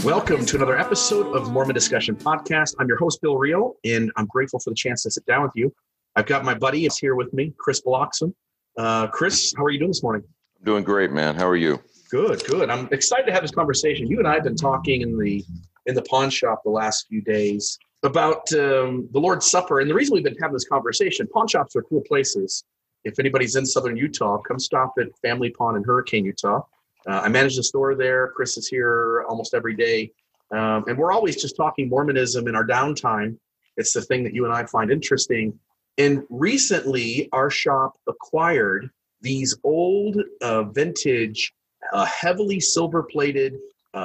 Welcome to another episode of Mormon Discussion Podcast. I'm your host, Bill Rio, and I'm grateful for the chance to sit down with you. I've got my buddy is here with me, Chris Bloxham. Chris, how are you doing this morning? I'm doing great, man. How are you? Good. I'm excited to have this conversation. You and I have been talking in the pawn shop the last few days about the Lord's Supper. And the reason we've been having this conversation, pawn shops are cool places. If anybody's in Southern Utah, come stop at Family Pawn in Hurricane, Utah. I manage the store there. Chris is here almost every day. And we're always just talking Mormonism in our downtime. It's the thing that you and I find interesting. And recently, our shop acquired these old vintage, heavily silver-plated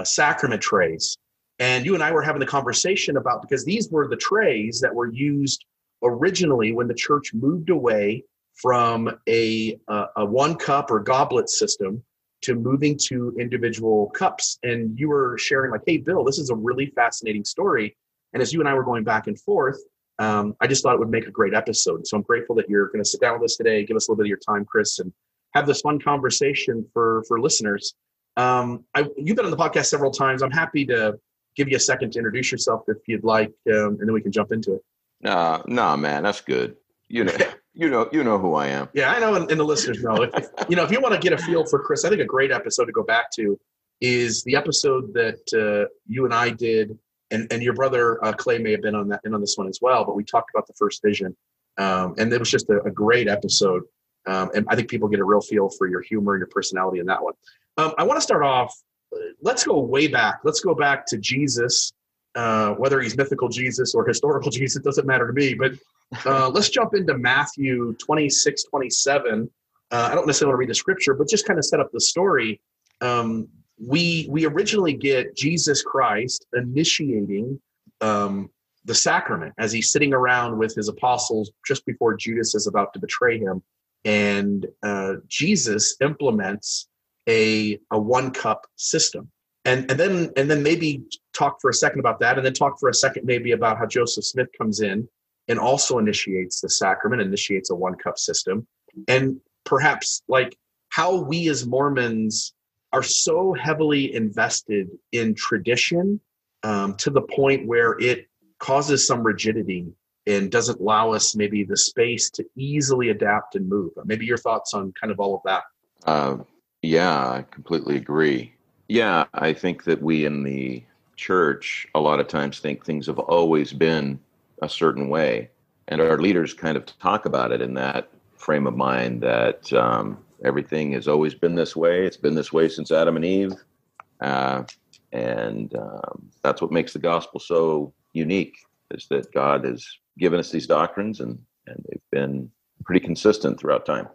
sacrament trays. And you and I were having the conversation about, because these were the trays that were used originally when the church moved away from a one cup or goblet system to moving to individual cups. And you were sharing like, hey, Bill, this is a really fascinating story. And as you and I were going back and forth, I just thought it would make a great episode. So I'm grateful that you're going to sit down with us today, give us a little bit of your time, Chris, and have this fun conversation for listeners. You've been on the podcast several times. I'm happy to give you a second to introduce yourself if you'd like, and then we can jump into it. No, man, that's good. You know who I am. Yeah, I know, and the listeners know. If you want to get a feel for Chris, I think a great episode to go back to is the episode that you and I did, and your brother Clay may have been on this one as well. But we talked about the first vision, and it was just a great episode. And I think people get a real feel for your humor and your personality in that one. I want to start off. Let's go way back. Let's go back to Jesus. Whether he's mythical Jesus or historical Jesus, doesn't matter to me. But let's jump into Matthew 26, 27. I don't necessarily want to read the scripture, but just kind of set up the story. We originally get Jesus Christ initiating the sacrament as he's sitting around with his apostles just before Judas is about to betray him. And Jesus implements a one cup system. And then maybe talk for a second about that, and then talk for a second maybe about how Joseph Smith comes in and also initiates the sacrament, initiates a one cup system, and perhaps like how we as Mormons are so heavily invested in tradition to the point where it causes some rigidity and doesn't allow us maybe the space to easily adapt and move. Maybe your thoughts on kind of all of that. Yeah, I completely agree. Yeah, I think that we in the church a lot of times think things have always been a certain way. And our leaders kind of talk about it in that frame of mind that everything has always been this way. It's been this way since Adam and Eve. And that's what makes the gospel so unique, is that God has given us these doctrines and they've been pretty consistent throughout time.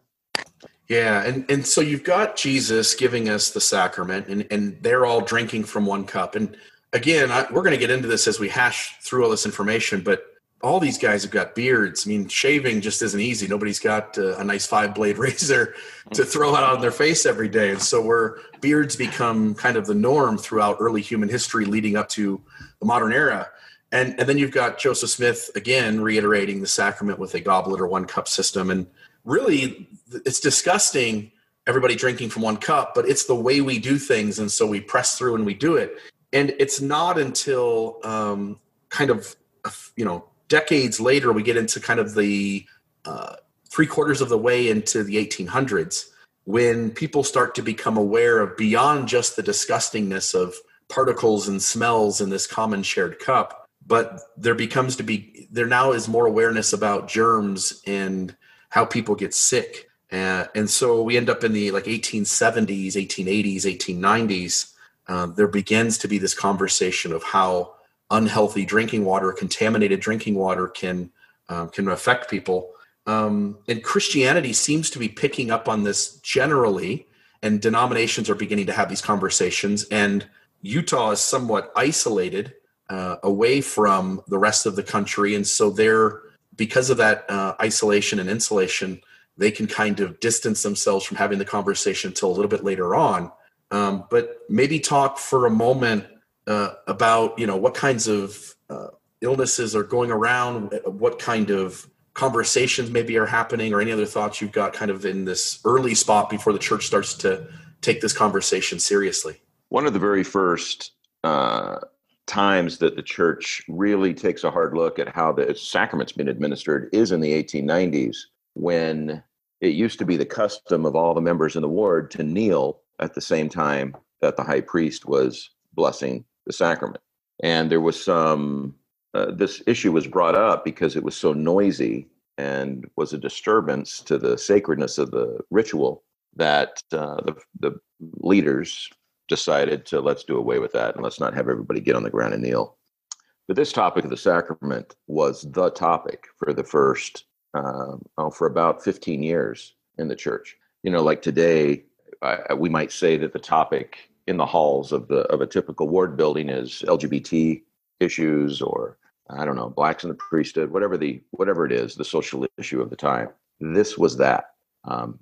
Yeah, and so you've got Jesus giving us the sacrament, and they're all drinking from one cup. And again, we're going to get into this as we hash through all this information, but all these guys have got beards. I mean, shaving just isn't easy. Nobody's got a nice 5-blade razor to throw out on their face every day. And so beards become kind of the norm throughout early human history leading up to the modern era. And then you've got Joseph Smith, again, reiterating the sacrament with a goblet or one cup system. And really, it's disgusting, everybody drinking from one cup, but it's the way we do things. And so we press through and we do it. And it's not until decades later, we get into kind of the 3/4 of the way into the 1800s, when people start to become aware of beyond just the disgustingness of particles and smells in this common shared cup, but there now is more awareness about germs and how people get sick. And so we end up in the 1870s, 1880s, 1890s. There begins to be this conversation of how unhealthy drinking water, contaminated drinking water can affect people. And Christianity seems to be picking up on this generally, and denominations are beginning to have these conversations. And Utah is somewhat isolated away from the rest of the country. And so because of that isolation and insulation, they can kind of distance themselves from having the conversation until a little bit later on. But maybe talk for a moment about, what kinds of illnesses are going around, what kind of conversations maybe are happening, or any other thoughts you've got kind of in this early spot before the church starts to take this conversation seriously. One of the very first times that the church really takes a hard look at how the sacrament's been administered is in the 1890s, when it used to be the custom of all the members in the ward to kneel at the same time that the high priest was blessing the sacrament. And there was this issue was brought up because it was so noisy and was a disturbance to the sacredness of the ritual that the leaders decided to let's do away with that and let's not have everybody get on the ground and kneel. But this topic of the sacrament was the topic for the first, for about 15 years in the church. Like today, we might say that the topic in the halls of a typical ward building is LGBT issues, or I don't know, blacks in the priesthood, whatever it is, the social issue of the time. This was that.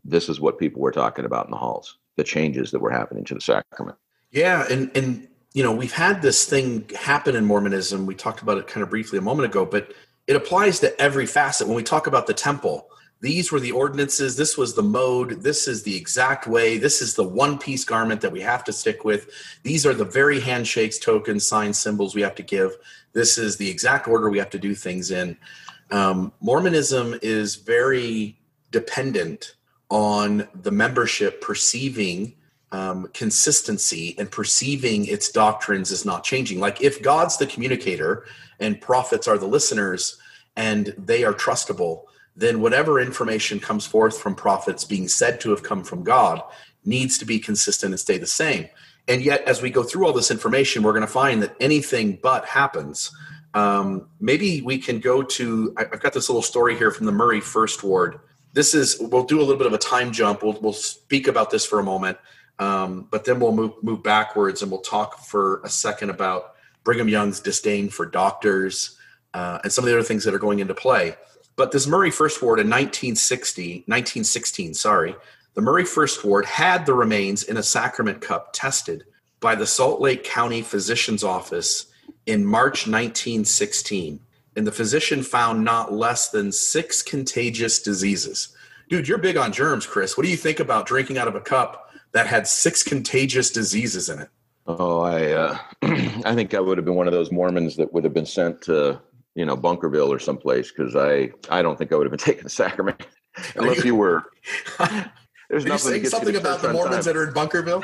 This is what people were talking about in the halls, the changes that were happening to the sacrament. Yeah, and we've had this thing happen in Mormonism. We talked about it kind of briefly a moment ago, but it applies to every facet. When we talk about the temple, these were the ordinances, this was the mode, this is the exact way, this is the one-piece garment that we have to stick with. These are the very handshakes, tokens, signs, symbols we have to give. This is the exact order we have to do things in. Mormonism is very dependent on the membership perceiving consistency and perceiving its doctrines as not changing. Like if God's the communicator and prophets are the listeners and they are trustable, then whatever information comes forth from prophets being said to have come from God needs to be consistent and stay the same. And yet, as we go through all this information, we're going to find that anything but happens. Maybe we can go to, I've got this little story here from the Murray First Ward. We'll do a little bit of a time jump. We'll speak about this for a moment, but then we'll move backwards and we'll talk for a second about Brigham Young's disdain for doctors and some of the other things that are going into play. But this Murray First Ward in 1916, the Murray First Ward had the remains in a sacrament cup tested by the Salt Lake County Physician's Office in March 1916. And the physician found not less than 6 contagious diseases. Dude, you're big on germs, Chris. What do you think about drinking out of a cup that had 6 contagious diseases in it? Oh, I think I would have been one of those Mormons that would have been sent to Bunkerville or someplace, because I don't think I would have been taking the sacrament unless you were. There's nothing saying something about the Mormons that are in Bunkerville?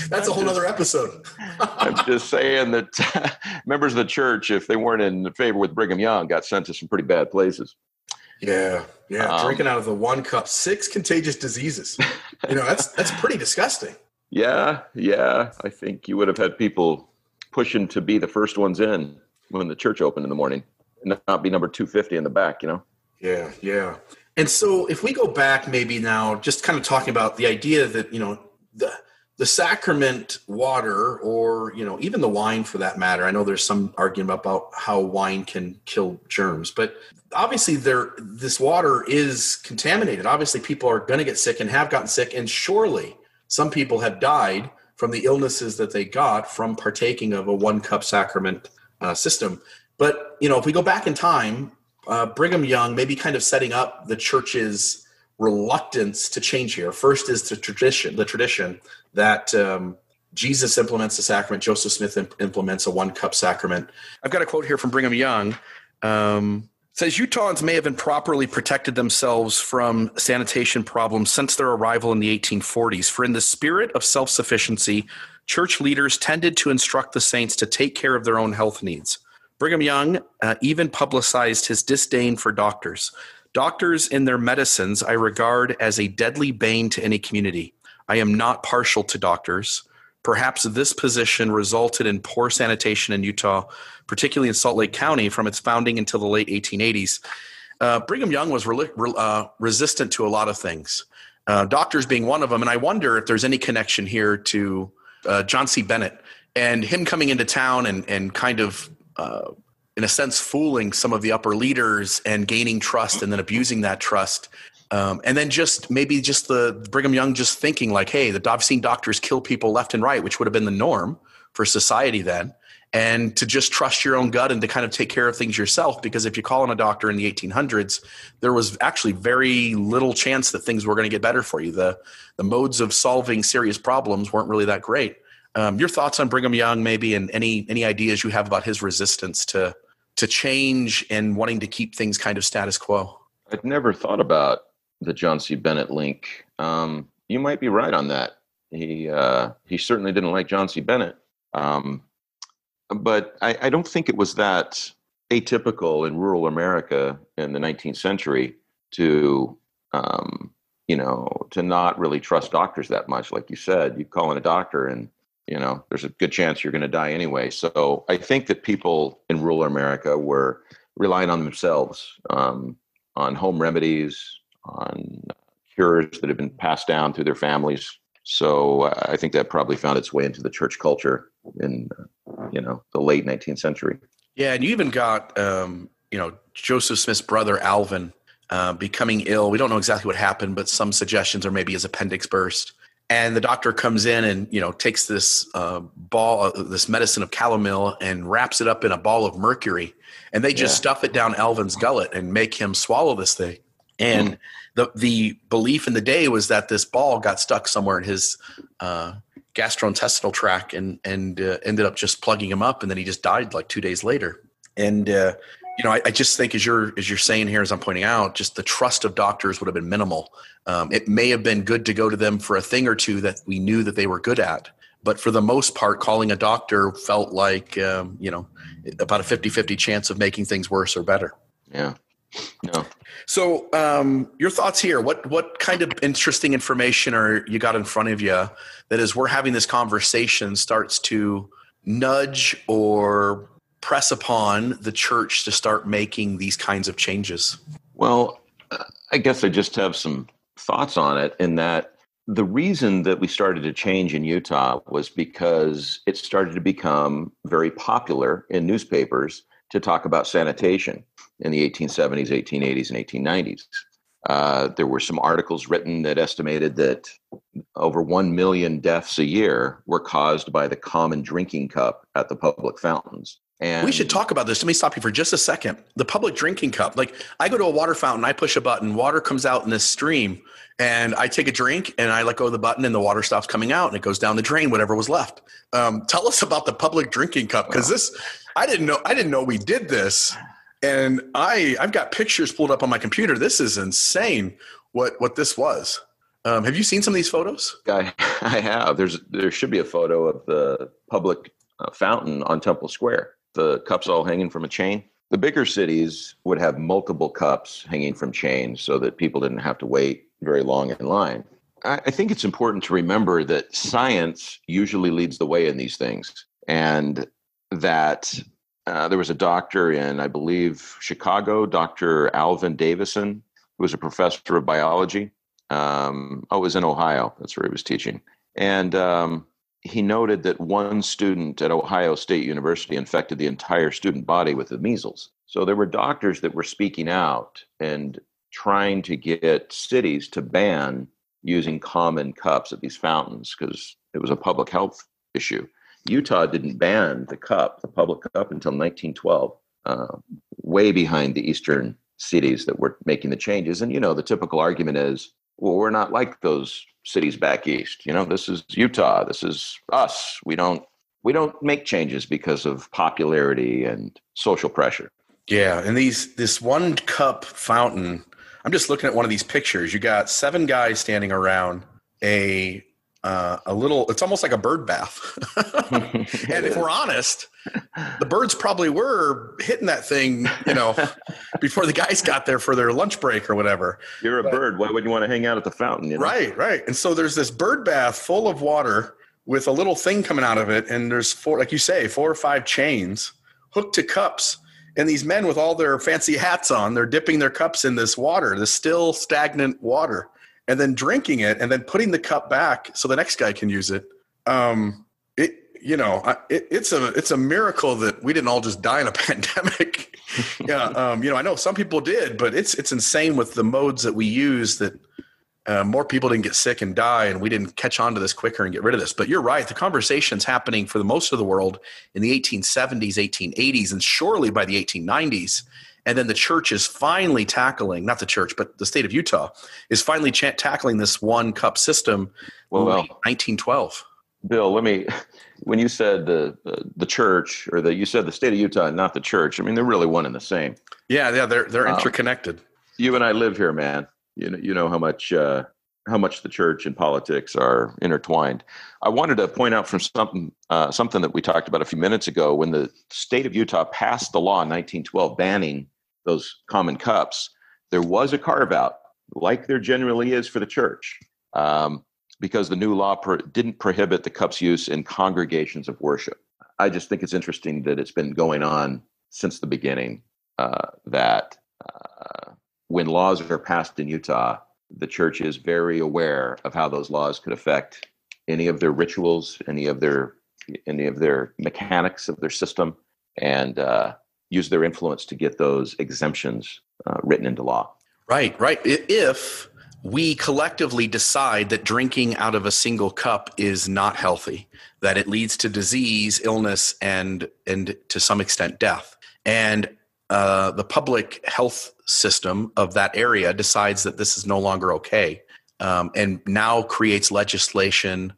That's a whole other episode. I'm just saying that members of the church, if they weren't in favor with Brigham Young, got sent to some pretty bad places. Yeah. Drinking out of the one cup, 6 contagious diseases. That's pretty disgusting. Yeah. I think you would have had people pushing to be the first ones in when the church opened in the morning and not be number 250 in the back, Yeah. And so if we go back maybe now, just kind of talking about the idea that, the sacrament water, or, even the wine for that matter. I know there's some argument about how wine can kill germs, but obviously this water is contaminated. Obviously people are going to get sick and have gotten sick. And surely some people have died from the illnesses that they got from partaking of a 1-cup sacrament system. But, if we go back in time, Brigham Young maybe kind of setting up the church's reluctance to change here. First is the tradition that Jesus implements the sacrament. Joseph Smith implements a 1-cup sacrament. I've got a quote here from Brigham Young. It says, Utahns may have improperly protected themselves from sanitation problems since their arrival in the 1840s. For in the spirit of self-sufficiency, church leaders tended to instruct the saints to take care of their own health needs. Brigham Young even publicized his disdain for doctors. Doctors in their medicines I regard as a deadly bane to any community. I am not partial to doctors. Perhaps this position resulted in poor sanitation in Utah, particularly in Salt Lake County, from its founding until the late 1880s. Brigham Young was resistant to a lot of things, doctors being one of them. And I wonder if there's any connection here to John C. Bennett and him coming into town and kind of, in a sense, fooling some of the upper leaders and gaining trust and then abusing that trust. And then maybe the Brigham Young just thinking like, hey, I've seen doctors kill people left and right, which would have been the norm for society then. And to just trust your own gut and to kind of take care of things yourself. Because if you call on a doctor in the 1800s, there was actually very little chance that things were going to get better for you. The modes of solving serious problems weren't really that great. Your thoughts on Brigham Young, maybe, and any ideas you have about his resistance to change and wanting to keep things kind of status quo? I'd never thought about the John C. Bennett link. You might be right on that. He certainly didn't like John C. Bennett. But I don't think it was that atypical in rural America in the 19th century to not really trust doctors that much. Like you said, you call in a doctor and, there's a good chance you're going to die anyway. So I think that people in rural America were relying on themselves, on home remedies, on cures that have been passed down through their families. So I think that probably found its way into the church culture in, the late 19th century. Yeah, and you even got, Joseph Smith's brother, Alvin, becoming ill. We don't know exactly what happened, but some suggestions are maybe his appendix burst. And the doctor comes in and, takes this this medicine of calomel and wraps it up in a ball of mercury. And they just stuff it down Alvin's gullet and make him swallow this thing. And the belief in the day was that this ball got stuck somewhere in his gastrointestinal tract and ended up just plugging him up. And then he just died like 2 days later. And, I just think as you're saying here, as I'm pointing out, just the trust of doctors would have been minimal. It may have been good to go to them for a thing or two that we knew that they were good at. But for the most part, calling a doctor felt like, about a 50-50 chance of making things worse or better. Yeah. No. So your thoughts here, what kind of interesting information are you got in front of you that as we're having this conversation starts to nudge or press upon the church to start making these kinds of changes? Well, I guess I just have some thoughts on it in that the reason that we started to change in Utah was because it started to become very popular in newspapers to talk about sanitation in the 1870s, 1880s, and 1890s. There were some articles written that estimated that over 1 million deaths a year were caused by the common drinking cup at the public fountains. And we should talk about this. Let me stop you for just a second. The public drinking cup. Like I go to a water fountain, I push a button, water comes out in this stream, and I take a drink and I let go of the button and the water stops coming out and it goes down the drain, whatever was left. Tell us about the public drinking cup, because I didn't know we did this. And I've got pictures pulled up on my computer. This is insane what this was. Have you seen some of these photos? I have. There should be a photo of the public fountain on Temple Square. The cups all hanging from a chain. The bigger cities would have multiple cups hanging from chains so that people didn't have to wait very long in line. I think it's important to remember that science usually leads the way in these things, and that there was a doctor in, I believe, Chicago, Dr. Alvin Davison, who was a professor of biology. It was in Ohio. That's where he was teaching. And he noted that one student at Ohio State University infected the entire student body with the measles. So there were doctors that were speaking out and trying to get cities to ban using common cups at these fountains because it was a public health issue. Utah didn't ban the public cup, until 1912, way behind the eastern cities that were making the changes. And, the typical argument is, well, we're not like those cities back east. This is Utah. This is us. We don't make changes because of popularity and social pressure. Yeah. And this one cup fountain, I'm just looking at one of these pictures. You got 7 guys standing around a little, it's almost like a bird bath. And if we're honest, the birds probably were hitting that thing, before the guys got there for their lunch break or whatever. You're a bird. Why would you want to hang out at the fountain? Right. And so there's this bird bath full of water with a little thing coming out of it. And there's 4 or 5 chains hooked to cups. And these men with all their fancy hats on, they're dipping their cups in this water, this still stagnant water, and then drinking it and then putting the cup back so the next guy can use it. It's a miracle that we didn't all just die in a pandemic. I know some people did, but it's insane with the modes that we use that more people didn't get sick and die, and we didn't catch on to this quicker and get rid of this. But you're right. The conversation's happening for the most of the world in the 1870s, 1880s, and surely by the 1890s. And then the church is finally tackling, not the church, but the state of Utah is finally tackling this one cup system in 1912. Bill, when you said the church, or you said the state of Utah, not the church, I mean, they're really one and the same. Yeah, they're interconnected. You and I live here, man. You know how much the church and politics are intertwined. I wanted to point out from something that we talked about a few minutes ago. When the state of Utah passed the law in 1912 banning those common cups, there was a carve out, like there generally is for the church, because the new law didn't prohibit the cup's use in congregations of worship. I just think it's interesting that it's been going on since the beginning, that when laws are passed in Utah, the church is very aware of how those laws could affect any of their rituals, any of their mechanics of their system, and use their influence to get those exemptions written into law. Right. If we collectively decide that drinking out of a single cup is not healthy, that it leads to disease, illness, and to some extent death, and the public health system of that area decides that this is no longer okay, and now creates legislation,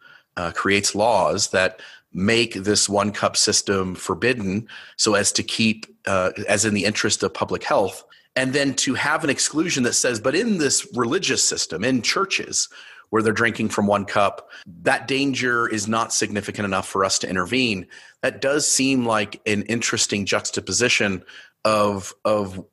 creates laws that make this one cup system forbidden so as to keep, as in the interest of public health, and then to have an exclusion that says, but in this religious system, in churches where they're drinking from one cup, that danger is not significant enough for us to intervene. That does seem like an interesting juxtaposition of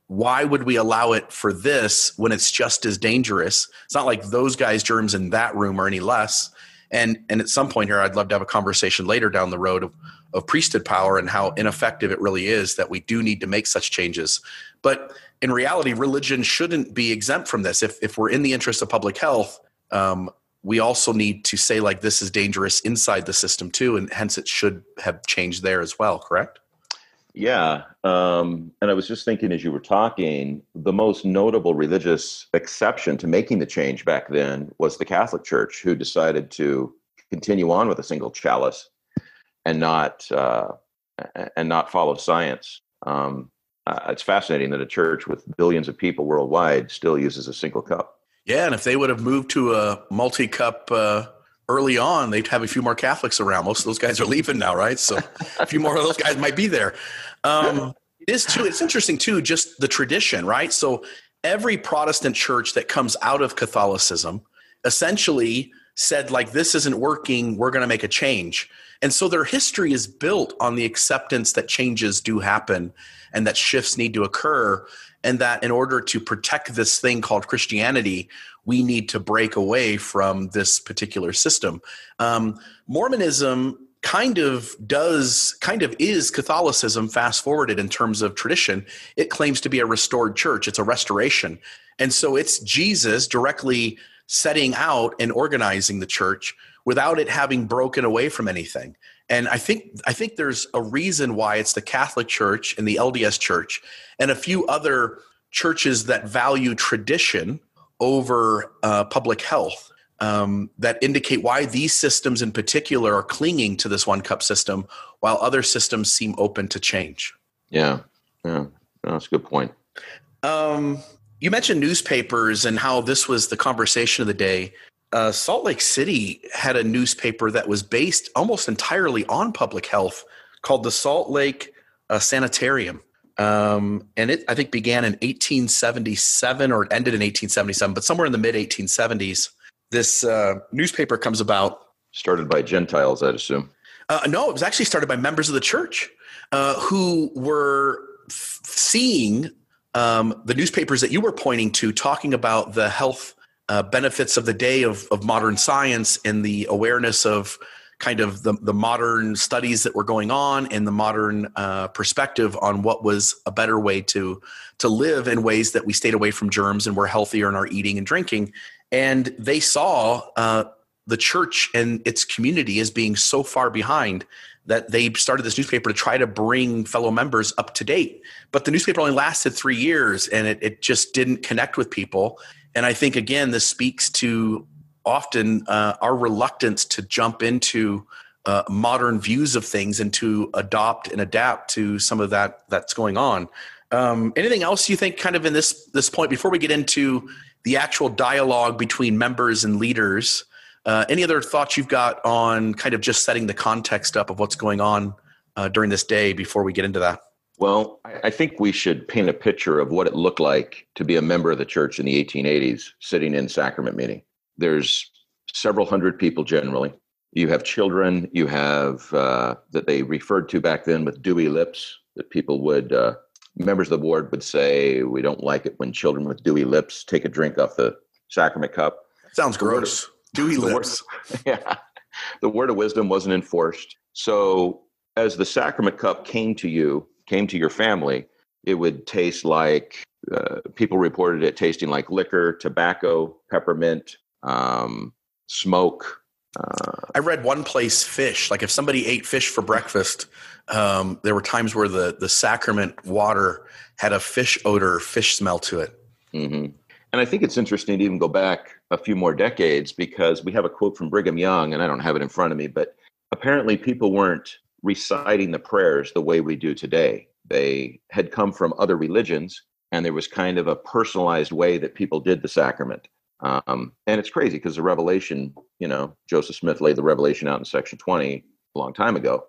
why would we allow it for this when it's just as dangerous? It's not like those guys' germs in that room are any less. And at some point here, I'd love to have a conversation later down the road of priesthood power and how ineffective it really is, that we do need to make such changes. But in reality, religion shouldn't be exempt from this. If we're in the interest of public health, we also need to say, like, this is dangerous inside the system too, and hence it should have changed there as well, correct? Yeah. And I was just thinking as you were talking, the most notable religious exception to making the change back then was the Catholic Church, who decided to continue on with a single chalice and not follow science. It's fascinating that a church with billions of people worldwide still uses a single cup. Yeah, and if they would have moved to a multi-cup early on, they'd have a few more Catholics around. Most of those guys are leaving now, right? So a few more of those guys might be there. It is too. It's interesting too, just the tradition, right? So every Protestant church that comes out of Catholicism essentially said, like, this isn't working, we're going to make a change. And so their history is built on the acceptance that changes do happen and that shifts need to occur, and that in order to protect this thing called Christianity, we need to break away from this particular system. Mormonism kind of is Catholicism fast forwarded in terms of tradition. It claims to be a restored church. It's a restoration. And so it's Jesus directly setting out and organizing the church without it having broken away from anything. And I think there's a reason why it's the Catholic Church and the LDS Church and a few other churches that value tradition over public health, that indicate why these systems in particular are clinging to this one cup system while other systems seem open to change. Yeah. No, that's a good point. You mentioned newspapers and how this was the conversation of the day. Salt Lake City had a newspaper that was based almost entirely on public health called the Salt Lake Sanitarium. And it, I think, began in 1877 or it ended in 1877, but somewhere in the mid 1870s, this newspaper comes about. Started by Gentiles, I'd assume. No, it was actually started by members of the church who were seeing the newspapers that you were pointing to, talking about the health benefits of the day of modern science and the awareness of kind of the modern studies that were going on and the modern perspective on what was a better way to live in ways that we stayed away from germs and were healthier in our eating and drinking. And they saw the church and its community as being so far behind that they started this newspaper to try to bring fellow members up to date. But the newspaper only lasted 3 years and it just didn't connect with people. And I think, again, this speaks to often our reluctance to jump into modern views of things and to adopt and adapt to some of that's going on. Anything else you think kind of in this point before we get into the actual dialogue between members and leaders Any other thoughts you've got on kind of just setting the context up of what's going on during this day before we get into that? Well, I think we should paint a picture of what it looked like to be a member of the church in the 1880s, sitting in sacrament meeting. There's several hundred people generally. You have children. You have that they referred to back then with dewy lips, that people would, members of the board would say, we don't like it when children with dewy lips take a drink off the sacrament cup. Sounds gross. Dewy lips. Yeah. The word of wisdom wasn't enforced. So as the sacrament cup came to your family, it would taste like, people reported it tasting like liquor, tobacco, peppermint, smoke. I read one place fish. Like if somebody ate fish for breakfast, there were times where the sacrament water had a fish odor, fish smell to it. Mm-hmm. And I think it's interesting to even go back a few more decades, because we have a quote from Brigham Young, and I don't have it in front of me, but apparently people weren't reciting the prayers the way we do today. They had come from other religions, and there was kind of a personalized way that people did the sacrament. And it's crazy because the revelation, Joseph Smith laid the revelation out in section 20 a long time ago.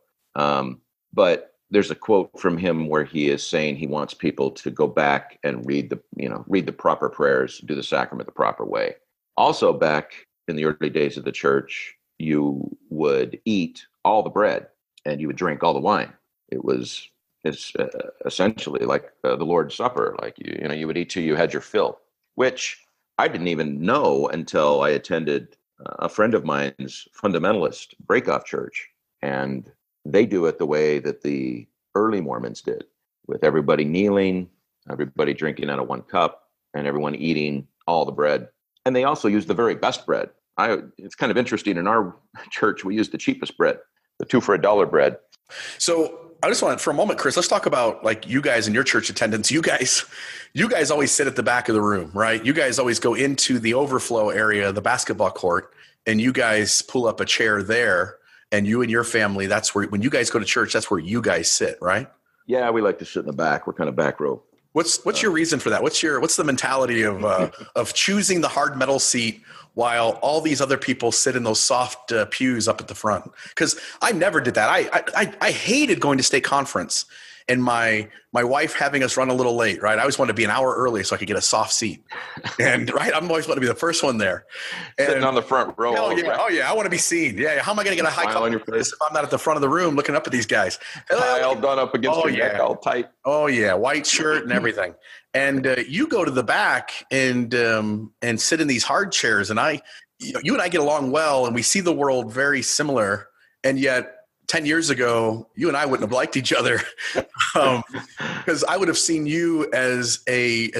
But there's a quote from him where he is saying he wants people to go back and read the proper prayers, do the sacrament the proper way. Also, back in the early days of the church, you would eat all the bread and you would drink all the wine. It's essentially like the Lord's Supper. Like you would eat till you had your fill, which I didn't even know until I attended a friend of mine's fundamentalist breakoff church, and they do it the way that the early Mormons did, with everybody kneeling, everybody drinking out of one cup, and everyone eating all the bread. And they also use the very best bread. It's kind of interesting. In our church, we use the cheapest bread, the 2 for $1 bread. So I just want, for a moment, Chris, let's talk about like you guys and your church attendance. You guys always sit at the back of the room, right? You guys always go into the overflow area, the basketball court, and you guys pull up a chair there, and you and your family, that's where, when you guys go to church, that's where you guys sit, right? Yeah, we like to sit in the back. We're kind of back row. What's your reason for that? What's the mentality of choosing the hard metal seat while all these other people sit in those soft pews up at the front? Because I never did that. I hated going to state conference and my wife having us run a little late, right? I always wanted to be an hour early so I could get a soft seat. And right, I'm always want to be the first one there. And, sitting on the front row. Oh yeah, I want to be seen. Yeah, how am I going to get a high on your face if I'm not at the front of the room looking up at these guys? All done up against your neck, all tight. Oh yeah, white shirt and everything. And you go to the back and sit in these hard chairs, and you and I get along well, and we see the world very similar, and yet 10 years ago, you and I wouldn't have liked each other, because I would have seen you as a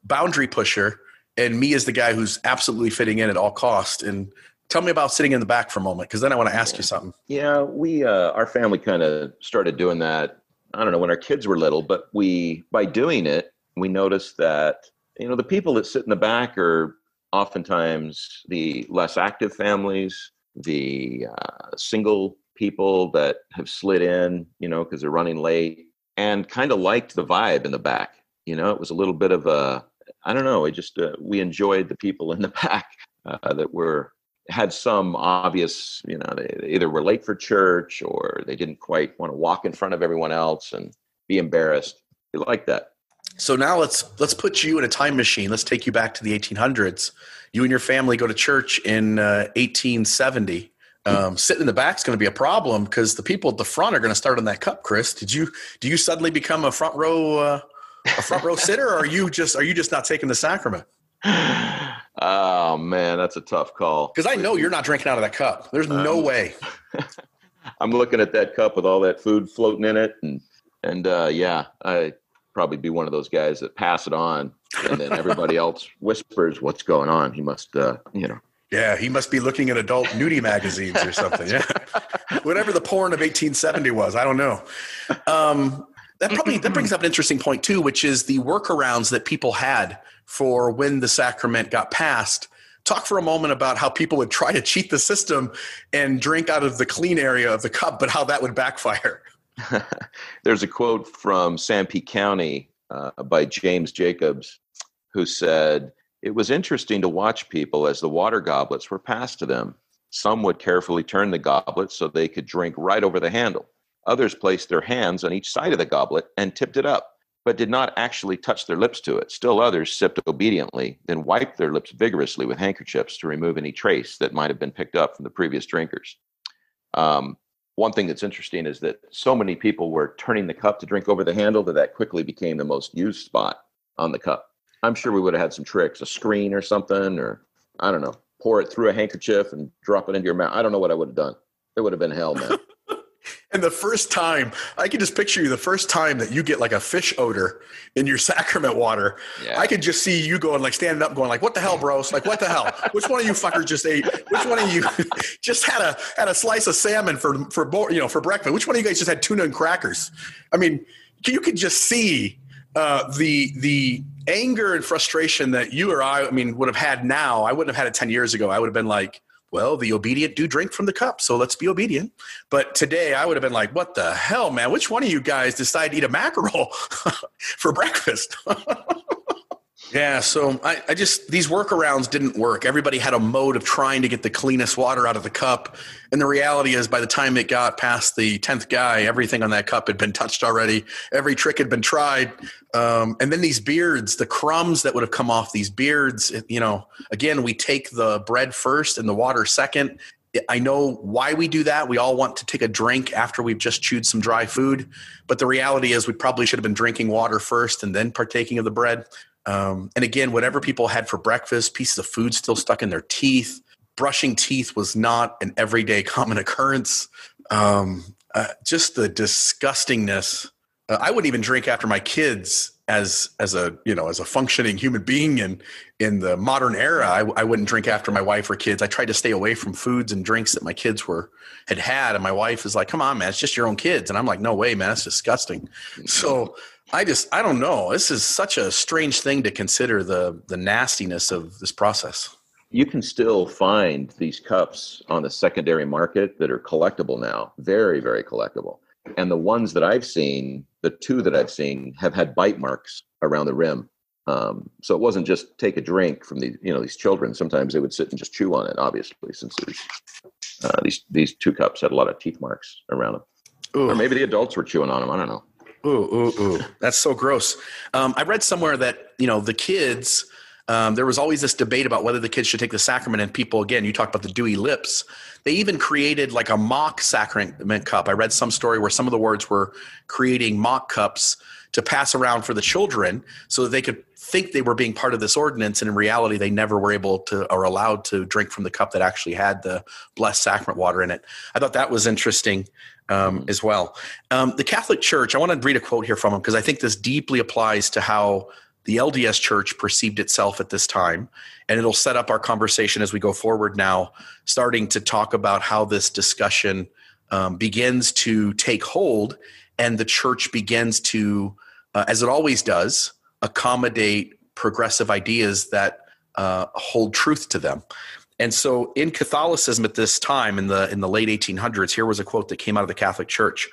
boundary pusher, and me as the guy who's absolutely fitting in at all costs. And tell me about sitting in the back for a moment, because then I want to ask you something. Yeah, we our family kind of started doing that, I don't know, when our kids were little, but by doing it, we noticed that the people that sit in the back are oftentimes the less active families, the single people that have slid in, because they're running late, and kind of liked the vibe in the back. It was a little bit of I don't know. We enjoyed the people in the back that had some obvious, they either were late for church or they didn't quite want to walk in front of everyone else and be embarrassed. We like that. So now let's put you in a time machine. Let's take you back to the 1800s. You and your family go to church in 1870. Sitting in the back is going to be a problem because the people at the front are going to start on that cup. Chris, do you suddenly become a front row sitter, or are you just not taking the sacrament? Oh man, that's a tough call. Because I know you're not drinking out of that cup. There's no way. I'm looking at that cup with all that food floating in it, and yeah, I'd probably be one of those guys that pass it on, and then everybody else whispers, "What's going on?" He must, Yeah, he must be looking at adult nudie magazines or something. Yeah, whatever the porn of 1870 was, I don't know. That brings up an interesting point too, which is the workarounds that people had for when the sacrament got passed. Talk for a moment about how people would try to cheat the system and drink out of the clean area of the cup, but how that would backfire. There's a quote from Sanpete County by James Jacobs, who said, It was interesting to watch people as the water goblets were passed to them. Some would carefully turn the goblet so they could drink right over the handle. Others placed their hands on each side of the goblet and tipped it up, but did not actually touch their lips to it. Still others sipped obediently, then wiped their lips vigorously with handkerchiefs to remove any trace that might have been picked up from the previous drinkers. One thing that's interesting is that so many people were turning the cup to drink over the handle that quickly became the most used spot on the cup. I'm sure we would have had some tricks, a screen or something, or I don't know, pour it through a handkerchief and drop it into your mouth. I don't know what I would have done. It would have been hell, man. And the first time, I can just picture you, the first time that you get like a fish odor in your sacrament water, I could just see you going like standing up going like, what the hell, bros? Like, what the hell? Which one of you fuckers just ate? Which one of you just had a slice of salmon for breakfast? Which one of you guys just had tuna and crackers? I mean, you could just see the anger and frustration that you or I would have had now. I wouldn't have had it 10 years ago. I would have been like, well, the obedient do drink from the cup, so let's be obedient. But today I would have been like, what the hell, man? Which one of you guys decided to eat a mackerel for breakfast? Yeah, so I just, these workarounds didn't work. Everybody had a mode of trying to get the cleanest water out of the cup. And the reality is by the time it got past the 10th guy, everything on that cup had been touched already. Every trick had been tried. And then these beards, the crumbs that would have come off these beards, again, we take the bread first and the water second. I know why we do that. We all want to take a drink after we've just chewed some dry food. But the reality is we probably should have been drinking water first and then partaking of the bread. And again, whatever people had for breakfast, pieces of food still stuck in their teeth. Brushing teeth was not an everyday common occurrence. Just the disgustingness. I wouldn't even drink after my kids as a functioning human being. And in the modern era, I wouldn't drink after my wife or kids. I tried to stay away from foods and drinks that my kids had. And my wife is like, come on, man, it's just your own kids. And I'm like, no way, man, that's disgusting. So I don't know. This is such a strange thing to consider the nastiness of this process. You can still find these cups on the secondary market that are collectible now. Very, very collectible. And the ones that I've seen, the two that I've seen, have had bite marks around the rim. So it wasn't just take a drink from these children. Sometimes they would sit and just chew on it, obviously, since these two cups had a lot of teeth marks around them. Ooh. Or maybe the adults were chewing on them. I don't know. Ooh. That's so gross. I read somewhere that, the kids, there was always this debate about whether the kids should take the sacrament, and people, again, you talk about the dewy lips. They even created like a mock sacrament cup. I read some story where some of the wards were creating mock cups to pass around for the children so that they could think they were being part of this ordinance. And in reality, they never were able to or allowed to drink from the cup that actually had the blessed sacrament water in it. I thought that was interesting as well. The Catholic Church, I want to read a quote here from them because I think this deeply applies to how the LDS Church perceived itself at this time, and it'll set up our conversation as we go forward now, starting to talk about how this discussion begins to take hold, and the church begins to, as it always does, accommodate progressive ideas that hold truth to them. And so in Catholicism at this time, in the late 1800s, here was a quote that came out of the Catholic Church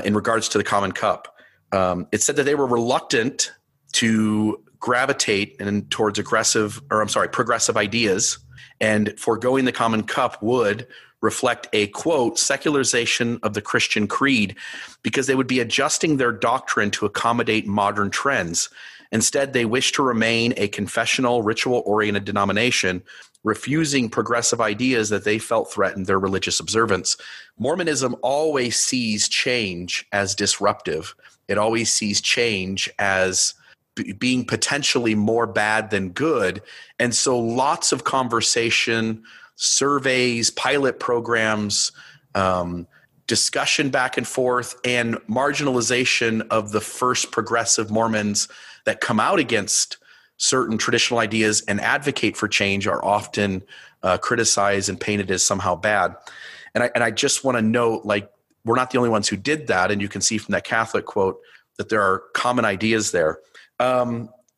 in regards to the common cup. It said that they were reluctant to gravitate towards progressive ideas, and foregoing the common cup would reflect a, quote, secularization of the Christian creed, because they would be adjusting their doctrine to accommodate modern trends. Instead, they wish to remain a confessional, ritual-oriented denomination, refusing progressive ideas that they felt threatened their religious observance. Mormonism always sees change as disruptive. It always sees change as being potentially more bad than good. And so lots of conversation, surveys, pilot programs, discussion back and forth, and marginalization of the first progressive Mormons that come out against certain traditional ideas and advocate for change are often criticized and painted as somehow bad. And I just want to note, like, we're not the only ones who did that. And you can see from that Catholic quote that there are common ideas there.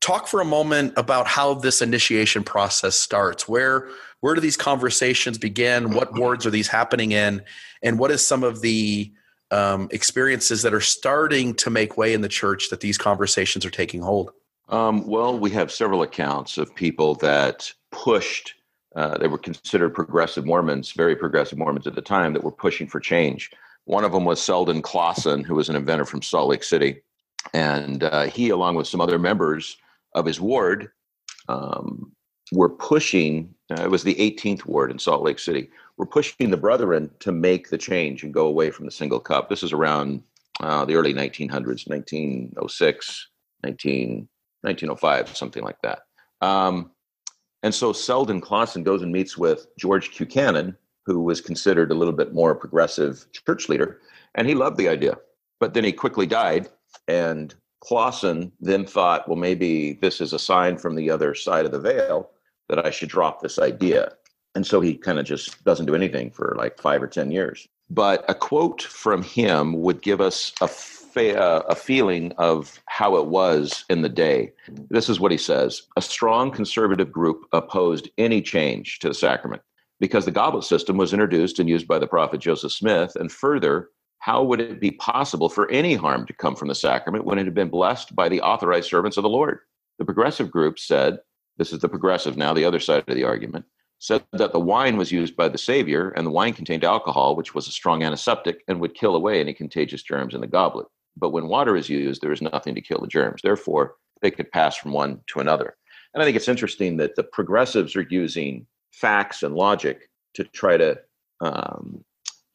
Talk for a moment about how this initiation process starts. Where do these conversations begin? What wards are these happening in? And what is some of the experiences that are starting to make way in the church that these conversations are taking hold? Well, we have several accounts of people that pushed, they were considered progressive Mormons, very progressive Mormons at the time, that were pushing for change. One of them was Selden Clausen, who was an inventor from Salt Lake City. And he, along with some other members of his ward, were pushing, it was the 18th ward in Salt Lake City, were pushing the Brethren to make the change and go away from the single cup. This is around the early 1900s, 1906, 1905, something like that. And so Selden Clausen goes and meets with George Buchanan, who was considered a little bit more progressive church leader, and he loved the idea. But then he quickly died, and Clausen then thought, well, maybe this is a sign from the other side of the veil that I should drop this idea. And so he kind of just doesn't do anything for like 5 or 10 years. But a quote from him would give us a feeling of how it was in the day. This is what he says: a strong conservative group opposed any change to the sacrament because the goblet system was introduced and used by the prophet Joseph Smith. And further, how would it be possible for any harm to come from the sacrament when it had been blessed by the authorized servants of the Lord? The progressive group said, this is the progressive now, the other side of the argument, said that the wine was used by the Savior, and the wine contained alcohol, which was a strong antiseptic and would kill away any contagious germs in the goblet. But when water is used, there is nothing to kill the germs. Therefore, they could pass from one to another. And I think it's interesting that the progressives are using facts and logic to try to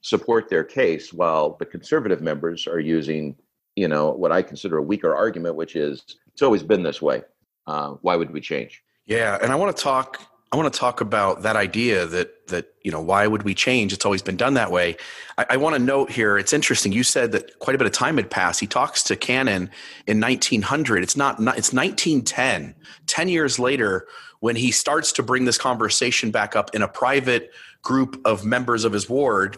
support their case, while the conservative members are using, what I consider a weaker argument, which is it's always been this way. Why would we change? Yeah, and I want to talk about that idea that why would we change? It's always been done that way. I want to note here, it's interesting. You said that quite a bit of time had passed. He talks to Cannon in 1900. It's 1910, 10 years later, when he starts to bring this conversation back up in a private group of members of his ward,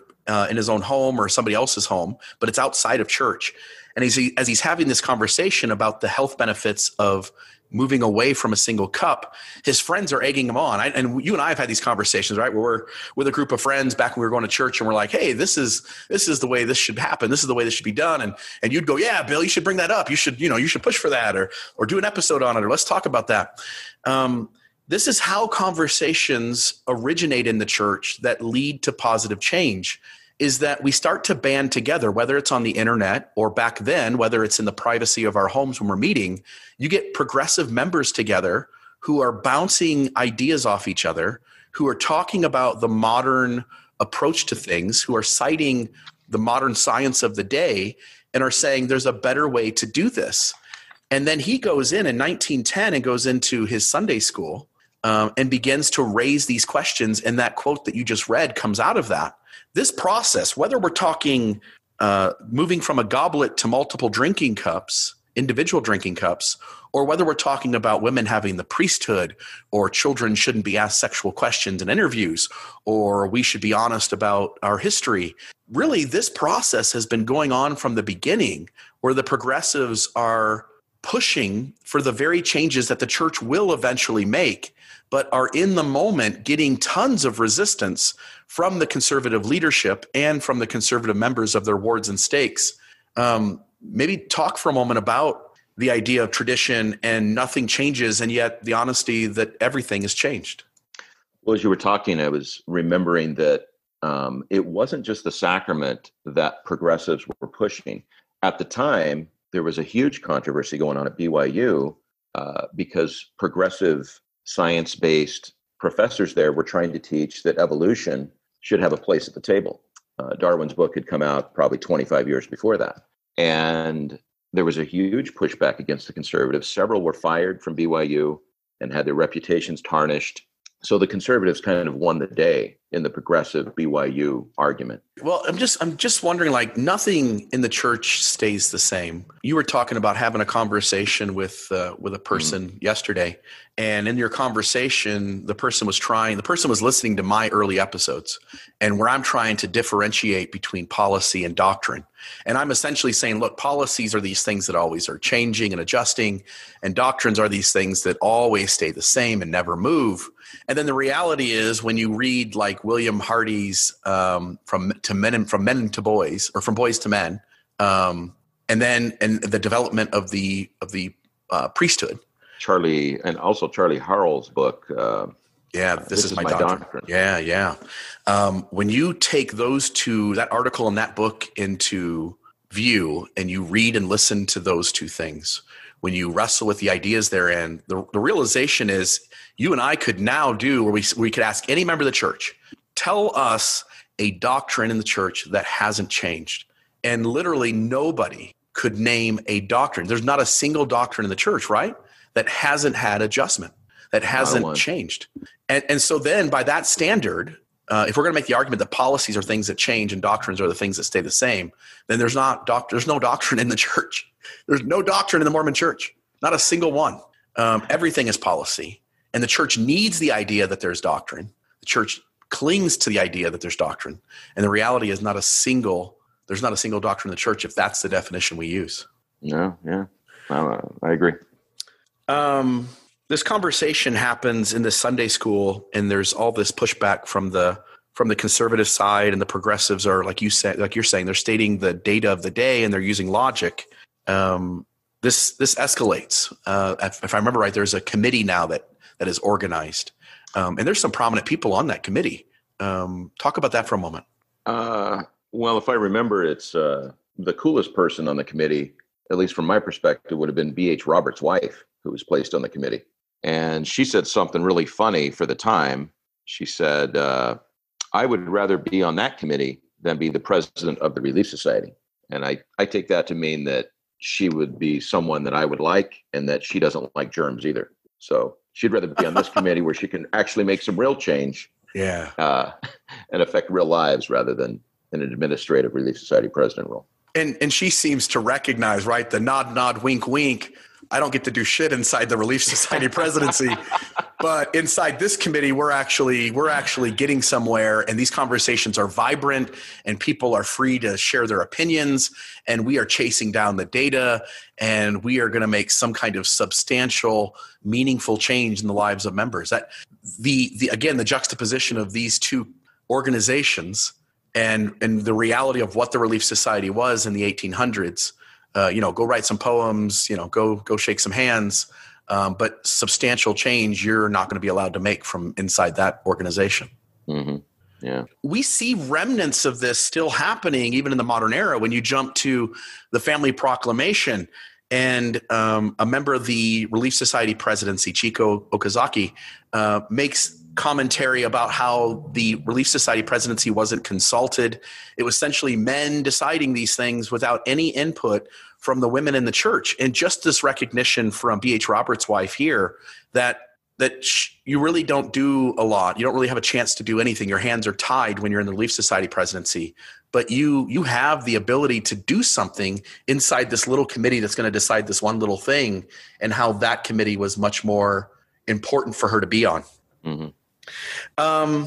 in his own home or somebody else's home, but it's outside of church. And as he's having this conversation about the health benefits of moving away from a single cup, his friends are egging him on. And you and I have had these conversations, right? Where we're with a group of friends back when we were going to church, and we're like, hey, this is the way this should happen. This is the way this should be done. And you'd go, yeah, Bill, you should bring that up. You should push for that, or do an episode on it, or let's talk about that. This is how conversations originate in the church that lead to positive change, is that we start to band together, whether it's on the internet or back then, whether it's in the privacy of our homes when we're meeting. You get progressive members together who are bouncing ideas off each other, who are talking about the modern approach to things, who are citing the modern science of the day and are saying there's a better way to do this. And then he goes in 1910 and goes into his Sunday school and begins to raise these questions. And that quote that you just read comes out of that. This process, whether we're talking moving from a goblet to multiple drinking cups, individual drinking cups, or whether we're talking about women having the priesthood, or children shouldn't be asked sexual questions in interviews, or we should be honest about our history. Really, this process has been going on from the beginning, where the progressives are pushing for the very changes that the church will eventually make, but are in the moment getting tons of resistance from the conservative leadership and from the conservative members of their wards and stakes. Maybe talk for a moment about the idea of tradition and nothing changes, and yet the honesty that everything has changed. Well, as you were talking, I was remembering that it wasn't just the sacrament that progressives were pushing. At the time, there was a huge controversy going on at BYU because progressive science-based professors there were trying to teach that evolution should have a place at the table. Darwin's book had come out probably 25 years before that. And there was a huge pushback against the conservatives. Several were fired from BYU and had their reputations tarnished. So the conservatives kind of won the day in the progressive BYU argument. Well, I'm just wondering, like, nothing in the church stays the same. You were talking about having a conversation with a person yesterday, and in your conversation, the person was listening to my early episodes, and where I'm trying to differentiate between policy and doctrine. And I'm essentially saying, look, policies are these things that always are changing and adjusting, and doctrines are these things that always stay the same and never move. And then the reality is, when you read like William Hardy's from Men to Boys, or From Boys to Men, and the development of the priesthood, Charlie Harrell's book. This is my doctrine. Yeah. When you take that article and that book into view, and you read and listen to those two things, when you wrestle with the ideas therein, the realization is you and I could now do where we could ask any member of the church, tell us a doctrine in the church that hasn't changed. And literally nobody could name a doctrine. There's not a single doctrine in the church, right, that hasn't had adjustment, that hasn't changed. And so then by that standard, if we're going to make the argument that policies are things that change and doctrines are the things that stay the same, then there's no doctrine in the church. There's no doctrine in the Mormon church, not a single one. Everything is policy. And the church needs the idea that there's doctrine. The church clings to the idea that there's doctrine. And the reality is there's not a single doctrine in the church if that's the definition we use. No, yeah, I agree. This conversation happens in the Sunday school, and there's all this pushback from the conservative side, and the progressives are like you're saying, they're stating the data of the day and they're using logic. This escalates. If I remember right, there's a committee now that is organized, and there's some prominent people on that committee. Talk about that for a moment. Well, if I remember, it's the coolest person on the committee, at least from my perspective, would have been B.H. Roberts' wife, who was placed on the committee. And she said something really funny for the time. She said, I would rather be on that committee than be the president of the Relief Society. And I take that to mean that she would be someone that I would like, and that she doesn't like germs either. So she'd rather be on this committee where she can actually make some real change and affect real lives rather than in an administrative Relief Society president role. And she seems to recognize, right, the nod, wink, wink. I don't get to do shit inside the Relief Society presidency, but inside this committee, we're actually getting somewhere, and these conversations are vibrant, and people are free to share their opinions, and we are chasing down the data, and we are going to make some kind of substantial, meaningful change in the lives of members. That the juxtaposition of these two organizations and the reality of what the Relief Society was in the 1800s. Go write some poems, go shake some hands. But substantial change you're not going to be allowed to make from inside that organization. Mm-hmm. Yeah. We see remnants of this still happening even in the modern era when you jump to the Family Proclamation and a member of the Relief Society presidency, Chico Okazaki, makes commentary about how the Relief Society presidency wasn't consulted. It was essentially men deciding these things without any input from the women in the church. And just this recognition from B.H. Roberts' wife here that you really don't do a lot. You don't really have a chance to do anything. Your hands are tied when you're in the Relief Society presidency, but you have the ability to do something inside this little committee that's going to decide this one little thing, and how that committee was much more important for her to be on. Mm-hmm.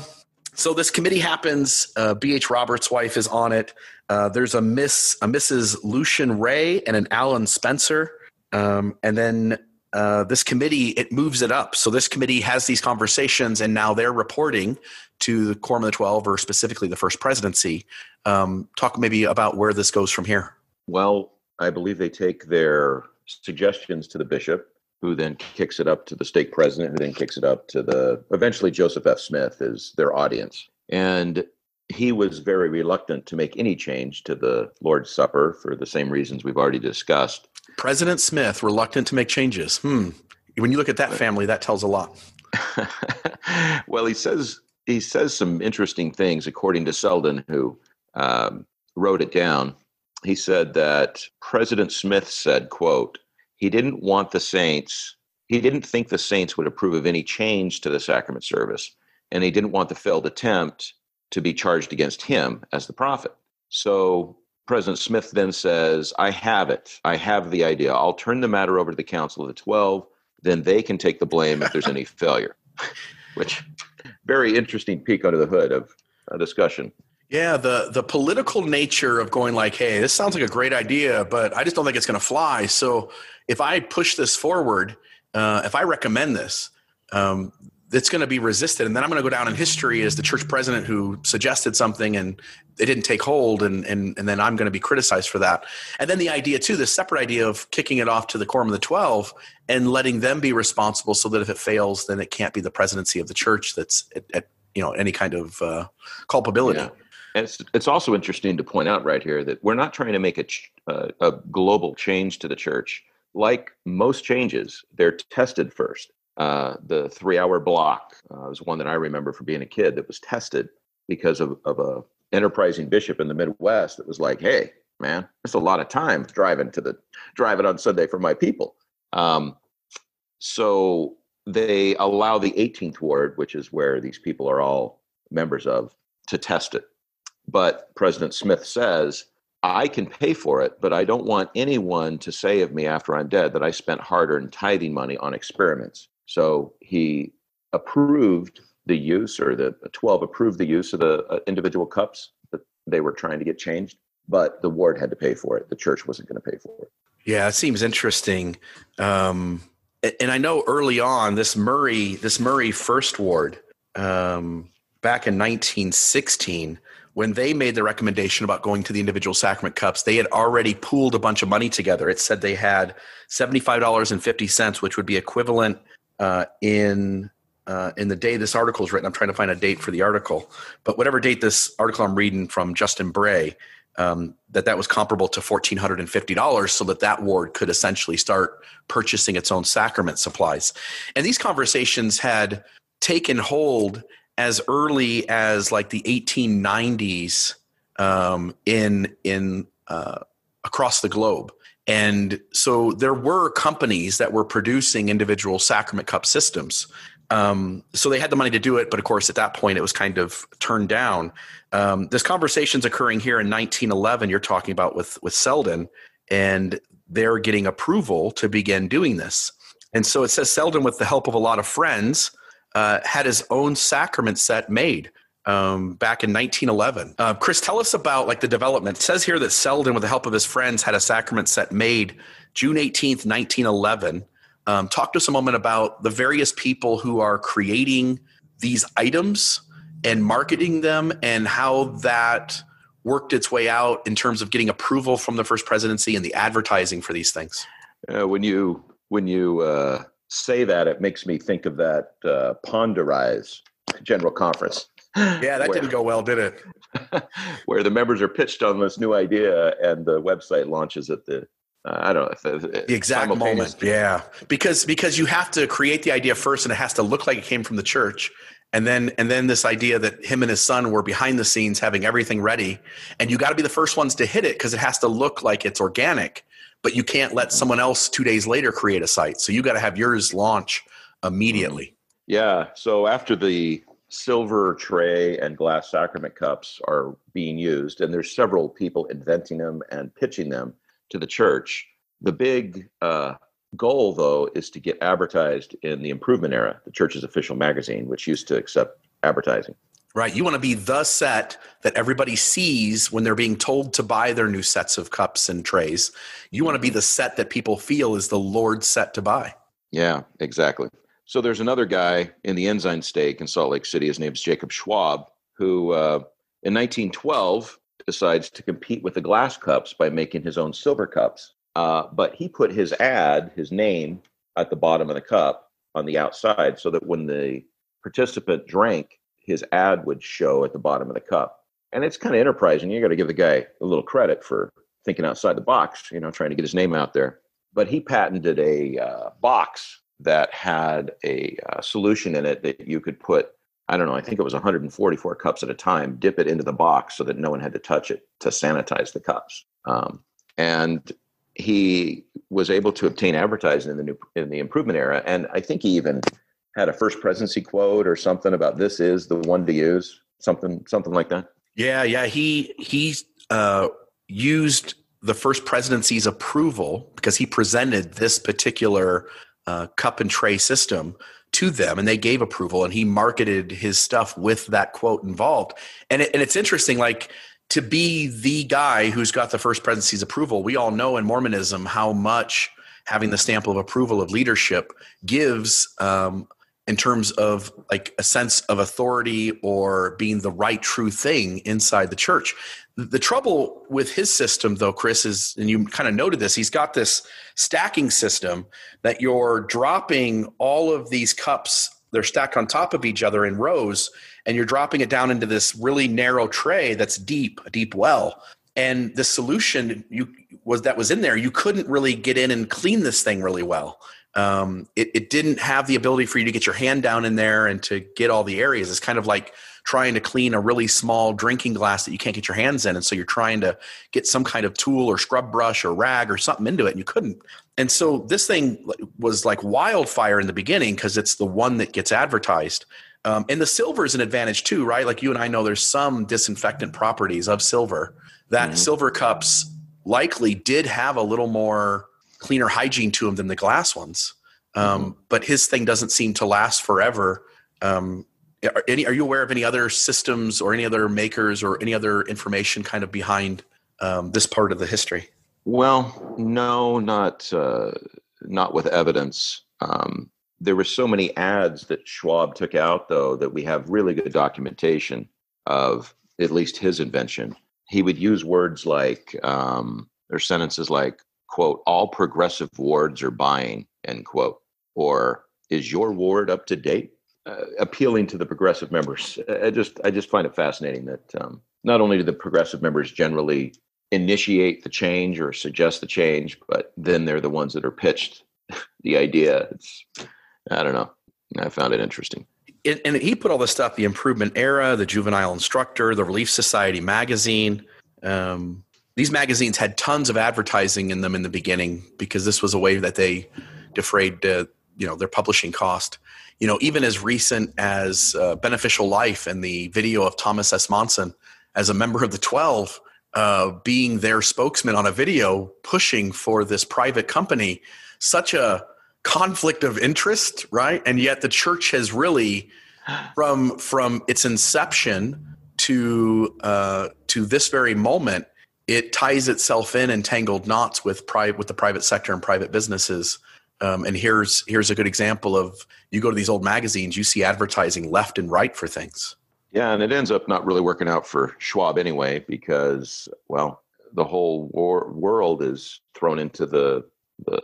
So this committee happens. B.H. Roberts' wife is on it. There's a Mrs. Lucian Ray and an Alan Spencer. And then this committee, it moves it up. So this committee has these conversations, and now they're reporting to the Quorum of the 12, or specifically the First Presidency. Talk maybe about where this goes from here. Well, I believe they take their suggestions to the bishop, who then kicks it up to the stake president, who then kicks it up to eventually Joseph F. Smith is their audience. And he was very reluctant to make any change to the Lord's Supper for the same reasons we've already discussed. President Smith, reluctant to make changes. When you look at that family, that tells a lot. Well, he says some interesting things, according to Selden, who wrote it down. He said that President Smith said, quote, he didn't think the saints would approve of any change to the sacrament service, and he didn't want the failed attempt to be charged against him as the prophet. So President Smith then says, I have it. I have the idea. I'll turn the matter over to the Council of the 12. Then they can take the blame if there's any failure, which very interesting peek under the hood of a discussion. Yeah, the political nature of going like, hey, this sounds like a great idea, but I just don't think it's going to fly. So if I push this forward, if I recommend this, it's going to be resisted. And then I'm going to go down in history as the church president who suggested something and it didn't take hold. And then I'm going to be criticized for that. And then the idea too, the separate idea of kicking it off to the Quorum of the 12 and letting them be responsible so that if it fails, then it can't be the presidency of the church that's at any kind of culpability. Yeah. And it's also interesting to point out right here that we're not trying to make a global change to the church. Like most changes, they're tested first. The 3-hour block was one that I remember from being a kid that was tested because of a enterprising bishop in the Midwest that was like, hey, man, that's a lot of time driving on Sunday for my people. So they allow the 18th ward, which is where these people are all members of, to test it. But President Smith says, I can pay for it, but I don't want anyone to say of me after I'm dead that I spent hard-earned tithing money on experiments. So he approved the use, or the 12 approved the use of the individual cups that they were trying to get changed, but the ward had to pay for it. The church wasn't going to pay for it. Yeah, it seems interesting. And I know early on, this Murray First Ward, back in 1916, when they made the recommendation about going to the individual sacrament cups, they had already pooled a bunch of money together. It said they had $75.50, which would be equivalent in the day this article is written. I'm trying to find a date for the article, but whatever date this article I'm reading from Justin Bray, that was comparable to $1,450, so that ward could essentially start purchasing its own sacrament supplies. And these conversations had taken hold as early as like the 1890s in across the globe. And so there were companies that were producing individual sacrament cup systems. So they had the money to do it, but of course at that point it was kind of turned down. This conversation's occurring here in 1911. You're talking about with Selden, and they're getting approval to begin doing this. And so it says Selden, with the help of a lot of friends, had his own sacrament set made back in 1911. Chris, tell us about like the development. It says here that Selden, with the help of his friends, had a sacrament set made June 18th, 1911. Talk to us a moment about the various people who are creating these items and marketing them, and how that worked its way out in terms of getting approval from the First Presidency and the advertising for these things. When you say that, it makes me think of that Ponderize General Conference. Yeah, that didn't go well, did it? Where the members are pitched on this new idea, and the website launches at the the exact moment. Yeah, because you have to create the idea first, and it has to look like it came from the church. And then this idea that him and his son were behind the scenes having everything ready, and you got to be the first ones to hit it because it has to look like it's organic. But you can't let someone else 2 days later create a site. So you got to have yours launch immediately. Yeah. So after the silver tray and glass sacrament cups are being used, and there's several people inventing them and pitching them to the church, the big goal, though, is to get advertised in the Improvement Era, the church's official magazine, which used to accept advertising. Right. You want to be the set that everybody sees when they're being told to buy their new sets of cups and trays. You want to be the set that people feel is the Lord's set to buy. Yeah, exactly. So there's another guy in the Ensign stake in Salt Lake City. His name's Jacob Schwab, who in 1912 decides to compete with the glass cups by making his own silver cups. But he put his name at the bottom of the cup on the outside, so that when the participant drank, his ad would show at the bottom of the cup. And it's kind of enterprising. You got to give the guy a little credit for thinking outside the box, trying to get his name out there. But he patented a box that had a solution in it that you could put, I think it was 144 cups at a time, dip it into the box so that no one had to touch it to sanitize the cups. And he was able to obtain advertising in the Improvement Era. And I think he even had a First Presidency quote or something about "this is the one to use," something like that. Yeah. He used the First Presidency's approval because he presented this particular cup and tray system to them, and they gave approval, and he marketed his stuff with that quote involved. And it's interesting, like, to be the guy who's got the First Presidency's approval. We all know in Mormonism how much having the stamp of approval of leadership gives in terms of like a sense of authority or being the right, true thing inside the church. The trouble with his system, though, Chris, is, and you kind of noted this, he's got this stacking system that you're dropping all of these cups, they're stacked on top of each other in rows, and you're dropping it down into this really narrow tray that's deep, a deep well. And the solution that was in there, you couldn't really get in and clean this thing really well. It didn't have the ability for you to get your hand down in there and to get all the areas. It's kind of like trying to clean a really small drinking glass that you can't get your hands in. And so you're trying to get some kind of tool or scrub brush or rag or something into it, and you couldn't. And so this thing was like wildfire in the beginning because it's the one that gets advertised. And the silver is an advantage too, right? Like you and I know there's some disinfectant properties of silver that silver cups likely did have a little more cleaner hygiene to them than the glass ones. But his thing doesn't seem to last forever. Are you aware of any other systems or any other makers or any other information kind of behind this part of the history? Well, no, not with evidence. There were so many ads that Schwab took out, though, that we have really good documentation of at least his invention. He would use words like, or sentences like, quote, all progressive wards are buying, end quote, or is your ward up to date? Appealing to the progressive members. I just find it fascinating that not only do the progressive members generally initiate the change or suggest the change, but then they're the ones that are pitched the idea. I don't know. I found it interesting. And he put all this stuff, the Improvement Era, the Juvenile Instructor, the Relief Society magazine. These magazines had tons of advertising in them in the beginning because this was a way that they defrayed their publishing cost. Even as recent as Beneficial Life and the video of Thomas S. Monson as a member of the 12 being their spokesman on a video pushing for this private company, such a conflict of interest, right? And yet the church has really, from its inception to this very moment, it ties itself in tangled knots with the private sector and private businesses. And here's a good example of, you go to these old magazines, you see advertising left and right for things. Yeah, and it ends up not really working out for Schwab anyway, because, well, the whole world is thrown into the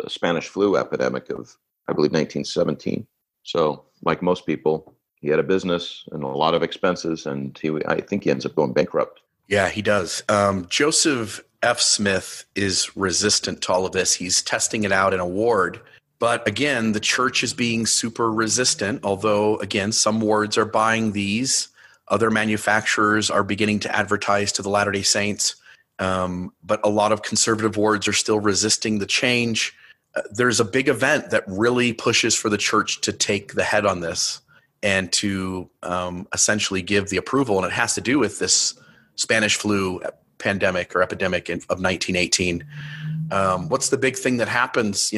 Spanish flu epidemic of, I believe, 1917. So, like most people, he had a business and a lot of expenses, and I think he ends up going bankrupt. Yeah, he does. Joseph F. Smith is resistant to all of this. He's testing it out in a ward. But again, the church is being super resistant, although, again, some wards are buying these. Other manufacturers are beginning to advertise to the Latter-day Saints. But a lot of conservative wards are still resisting the change. There's a big event that really pushes for the church to take the head on this and to essentially give the approval. And it has to do with this Spanish flu pandemic or epidemic of 1918. What's the big thing that happens?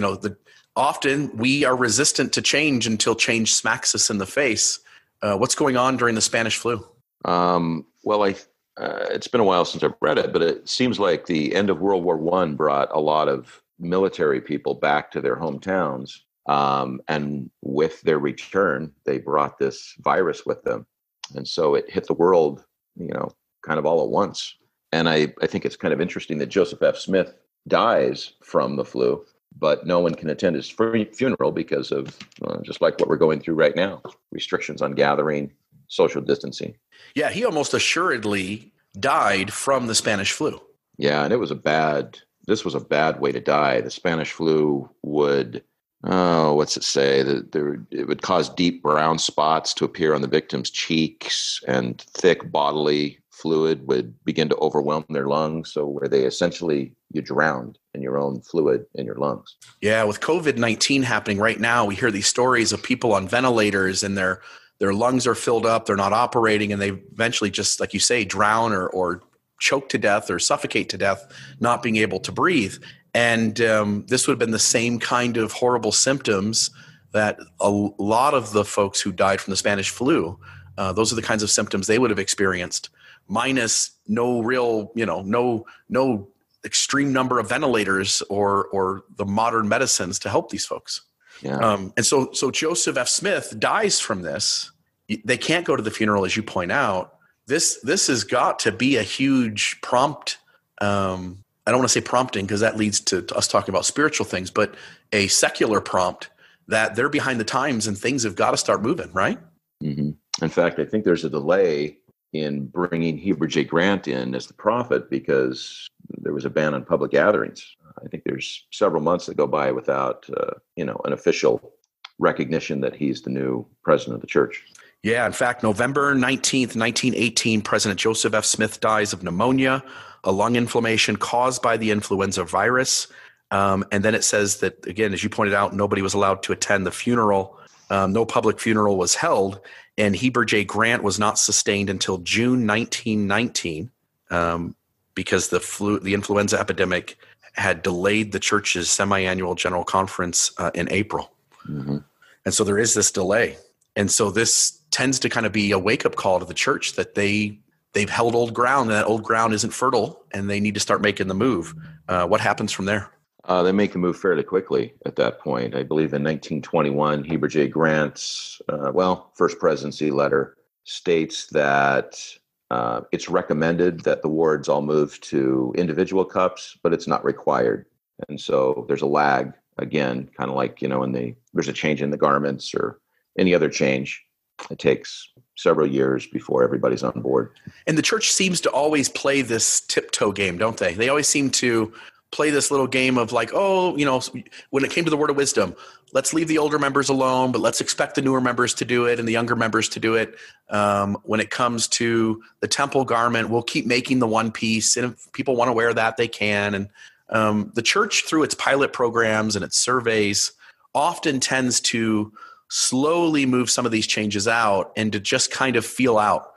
Often we are resistant to change until change smacks us in the face. What's going on during the Spanish flu? It's been a while since I've read it, but it seems like the end of World War I brought a lot of military people back to their hometowns. And with their return, they brought this virus with them. And so it hit the world, kind of all at once. And I think it's kind of interesting that Joseph F. Smith dies from the flu, but no one can attend his funeral because of just like what we're going through right now, restrictions on gathering, social distancing. Yeah, he almost assuredly died from the Spanish flu. Yeah, and this was a bad way to die. The Spanish flu would, what's it say? It would cause deep brown spots to appear on the victim's cheeks, and thick bodily fluid would begin to overwhelm their lungs. So where you drowned in your own fluid in your lungs. Yeah, with COVID-19 happening right now, we hear these stories of people on ventilators and their lungs are filled up, they're not operating, and they eventually just, like you say, drown or choke to death or suffocate to death, not being able to breathe. And this would have been the same kind of horrible symptoms that a lot of the folks who died from the Spanish flu, those are the kinds of symptoms they would have experienced, minus no real, no extreme number of ventilators or the modern medicines to help these folks. Yeah. And so Joseph F. Smith dies from this. They can't go to the funeral, as you point out. This has got to be a huge prompt. I don't want to say prompting because that leads to us talking about spiritual things, but a secular prompt that they're behind the times and things have got to start moving, right? Mm-hmm. In fact, I think there's a delay in bringing Heber J. Grant in as the prophet because there was a ban on public gatherings. I think there's several months that go by without, an official recognition that he's the new president of the church. Yeah, in fact, November 19th, 1918, President Joseph F. Smith dies of pneumonia, a lung inflammation caused by the influenza virus. And then it says that, again, as you pointed out, nobody was allowed to attend the funeral. No public funeral was held, and Heber J. Grant was not sustained until June 1919 because the influenza epidemic had delayed the church's semi-annual general conference in April. Mm-hmm. And so there is this delay. And so this tends to kind of be a wake-up call to the church that they've held old ground, and that old ground isn't fertile, and they need to start making the move. What happens from there? They make the move fairly quickly at that point. I believe in 1921, Heber J. Grant's, first presidency letter states that it's recommended that the wards all move to individual cups, but it's not required. And so there's a lag, again, kind of like, there's a change in the garments or any other change. It takes several years before everybody's on board. And the church seems to always play this tiptoe game, don't they? They always seem to play this little game of like, when it came to the word of wisdom, let's leave the older members alone, but let's expect the newer members to do it and the younger members to do it. When it comes to the temple garment, we'll keep making the one piece. And if people want to wear that, they can. And the church, through its pilot programs and its surveys, often tends to slowly move some of these changes out and to just kind of feel out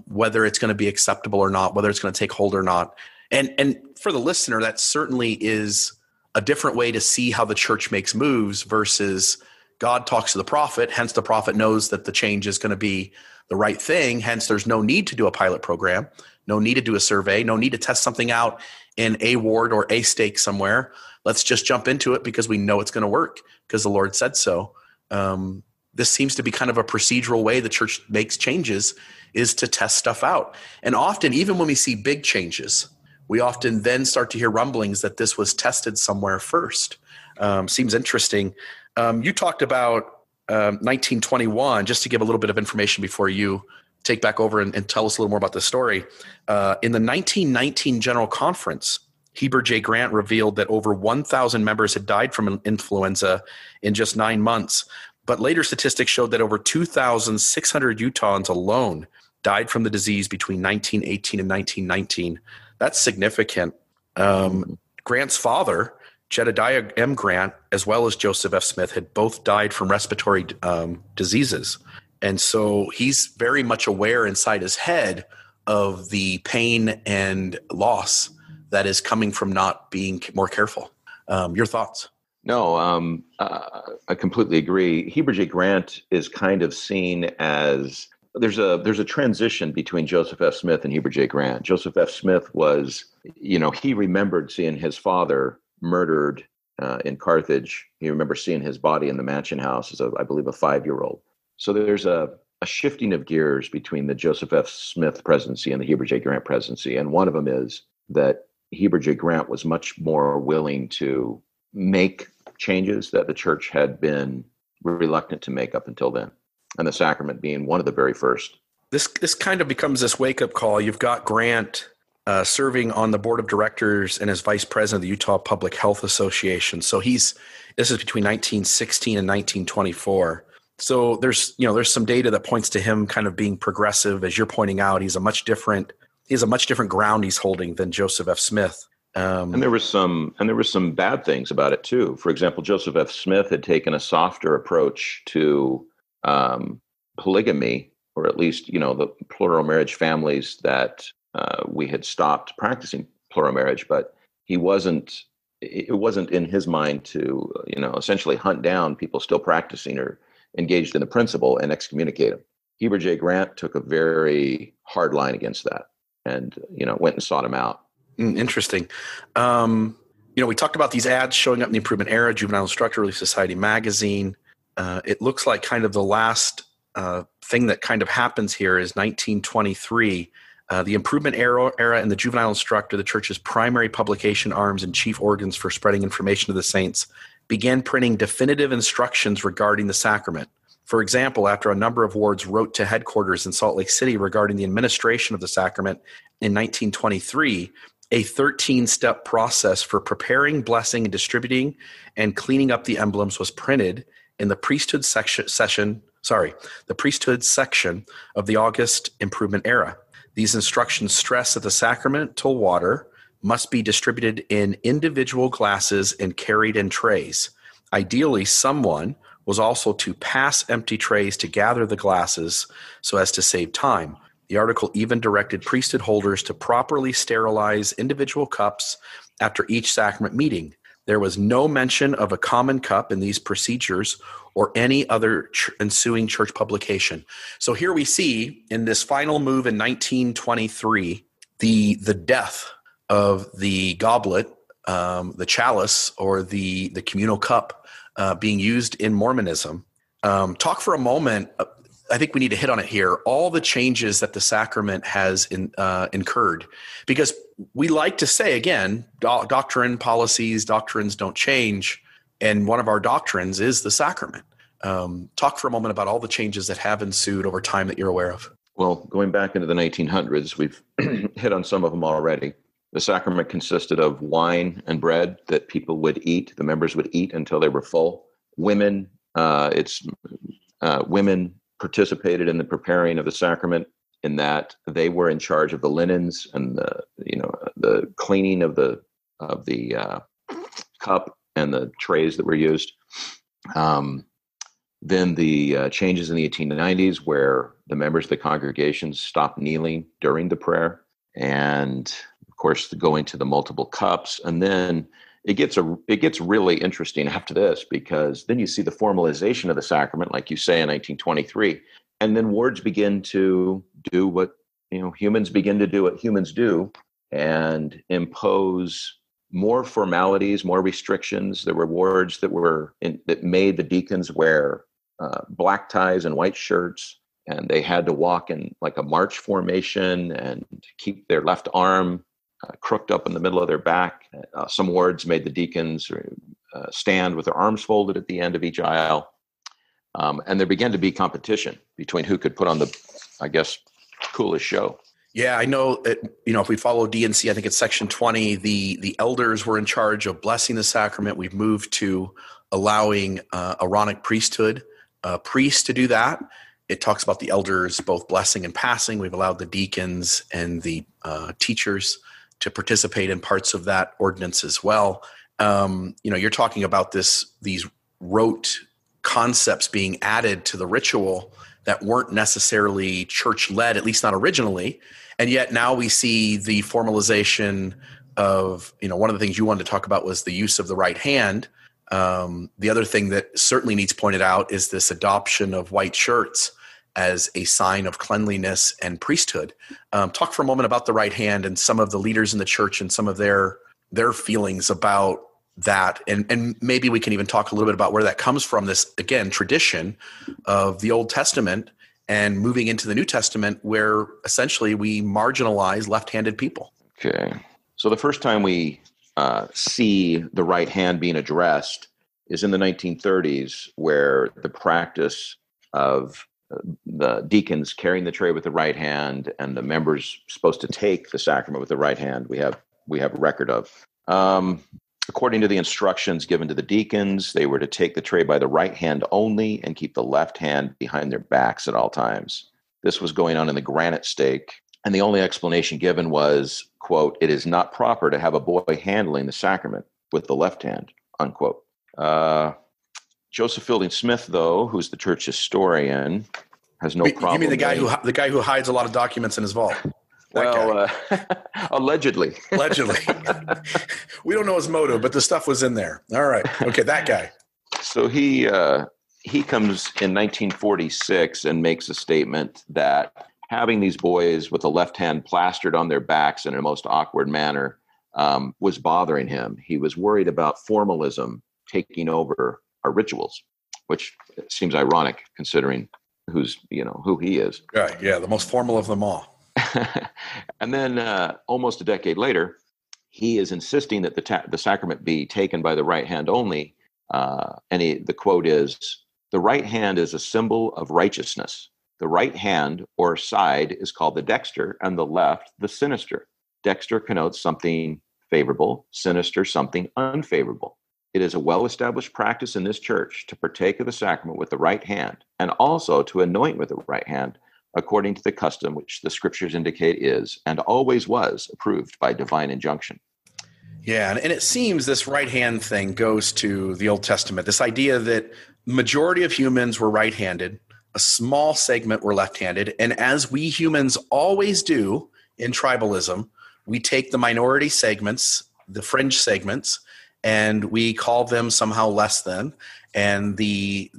whether it's going to be acceptable or not, whether it's going to take hold or not. And for the listener, that certainly is a different way to see how the church makes moves versus God talks to the prophet. Hence, the prophet knows that the change is going to be the right thing. Hence, there's no need to do a pilot program, no need to do a survey, no need to test something out in a ward or a stake somewhere. Let's just jump into it because we know it's going to work because the Lord said so. This seems to be kind of a procedural way the church makes changes, is to test stuff out. And often, even when we see big changes, we often then start to hear rumblings that this was tested somewhere first. Seems interesting. You talked about 1921, just to give a little bit of information before you take back over and tell us a little more about the story. In the 1919 General Conference, Heber J. Grant revealed that over 1,000 members had died from influenza in just 9 months. But later statistics showed that over 2,600 Utahns alone died from the disease between 1918 and 1919. That's significant. Grant's father, Jedediah M. Grant, as well as Joseph F. Smith, had both died from respiratory diseases. And so he's very much aware inside his head of the pain and loss that is coming from not being more careful. Your thoughts? No, I completely agree. Heber J. Grant is kind of seen as there's a transition between Joseph F. Smith and Heber J. Grant. Joseph F. Smith was, he remembered seeing his father murdered in Carthage. He remembered seeing his body in the mansion house as, I believe, a 5-year-old. So there's a shifting of gears between the Joseph F. Smith presidency and the Heber J. Grant presidency. And one of them is that Heber J. Grant was much more willing to make changes that the church had been reluctant to make up until then, and the sacrament being one of the very first. This kind of becomes this wake-up call. You've got Grant serving on the board of directors and as vice president of the Utah Public Health Association. So this is between 1916 and 1924. So there's some data that points to him kind of being progressive. As you're pointing out, he has a much different ground he's holding than Joseph F. Smith. And there was some bad things about it too. For example, Joseph F. Smith had taken a softer approach to polygamy, or at least the plural marriage families that we had stopped practicing plural marriage. But it wasn't in his mind to essentially hunt down people still practicing or engaged in the principle and excommunicate them. Heber J. Grant took a very hard line against that, and went and sought him out. Interesting. We talked about these ads showing up in the Improvement Era, Juvenile Instructor, Relief Society magazine. It looks like kind of the last thing that kind of happens here is 1923. The Improvement Era and the Juvenile Instructor, the church's primary publication arms and chief organs for spreading information to the saints, began printing definitive instructions regarding the sacrament. For example, after a number of wards wrote to headquarters in Salt Lake City regarding the administration of the sacrament in 1923, a 13-step process for preparing, blessing, and distributing and cleaning up the emblems was printed in the priesthood section of the August Improvement Era. These instructions stress that the sacramental water must be distributed in individual glasses and carried in trays. Ideally, someone was also to pass empty trays to gather the glasses so as to save time. The article even directed priesthood holders to properly sterilize individual cups after each sacrament meeting. There was no mention of a common cup in these procedures or any other ensuing church publication. So here we see in this final move in 1923, the death of the goblet, the chalice, or the communal cup being used in Mormonism. Talk for a moment. I think we need to hit on it here. All the changes that the sacrament has incurred, because we like to say, again, doctrines don't change. And one of our doctrines is the sacrament. Talk for a moment about all the changes that have ensued over time that you're aware of. Well, going back into the 1900s, we've hit on some of them already. The sacrament consisted of wine and bread that people would eat, the members would eat until they were full. Women participated in the preparing of the sacrament, in that they were in charge of the linens and the cleaning of the cup and the trays that were used. Then the changes in the 1890s, where the members of the congregation stopped kneeling during the prayer, and of course going to the multiple cups. And then it gets really interesting after this, because then you see the formalization of the sacrament, like you say, in 1923, and then wards begin to do what humans begin to do what humans do, and impose more formalities, more restrictions. There were wards that made the deacons wear black ties and white shirts, and they had to walk in like a march formation and keep their left arm crooked up in the middle of their back. Some wards made the deacons stand with their arms folded at the end of each aisle. And there began to be competition between who could put on the, I guess, coolest show. Yeah, I know. If we follow D&C, I think it's section 20, the elders were in charge of blessing the sacrament. We've moved to allowing Aaronic priesthood priests to do that. It talks about the elders both blessing and passing. We've allowed the deacons and the teachers to participate in parts of that ordinance as well. You're talking about these rote concepts being added to the ritual that weren't necessarily church-led, at least not originally. And yet now we see the formalization of, one of the things you wanted to talk about was the use of the right hand. The other thing that certainly needs pointed out is this adoption of white shirts as a sign of cleanliness and priesthood. Talk for a moment about the right hand and some of the leaders in the church and some of their feelings about that. And maybe we can even talk a little bit about where that comes from, this, again, tradition of the Old Testament and moving into the New Testament, where essentially we marginalize left-handed people. Okay. So the first time we see the right hand being addressed is in the 1930s, where the practice of the deacons carrying the tray with the right hand and the members supposed to take the sacrament with the right hand, we have a record of. According to the instructions given to the deacons, they were to take the tray by the right hand only and keep the left hand behind their backs at all times. This was going on in the granite stake, and the only explanation given was, quote, "It is not proper to have a boy handling the sacrament with the left hand," unquote. Joseph Fielding Smith, though, who's the church historian, has no problem. You mean the guy who hides a lot of documents in his vault? Allegedly. Allegedly. We don't know his motive, but the stuff was in there. All right. Okay, that guy. So he comes in 1946 and makes a statement that having these boys with the left hand plastered on their backs in a most awkward manner was bothering him. He was worried about formalism taking over our rituals, which seems ironic considering who he is. Right. Yeah. The most formal of them all. And then almost a decade later, he is insisting that the sacrament be taken by the right hand only. The quote is, "The right hand is a symbol of righteousness. The right hand or side is called the dexter, and the left the sinister. Dexter connotes something favorable, sinister something unfavorable. It is a well-established practice in this church to partake of the sacrament with the right hand, and also to anoint with the right hand, according to the custom which the scriptures indicate is, and always was, approved by divine injunction." Yeah, and it seems this right hand thing goes to the Old Testament, this idea that majority of humans were right-handed, a small segment were left-handed, and as we humans always do in tribalism, we take the minority segments, the fringe segments, and we call them somehow less than, and the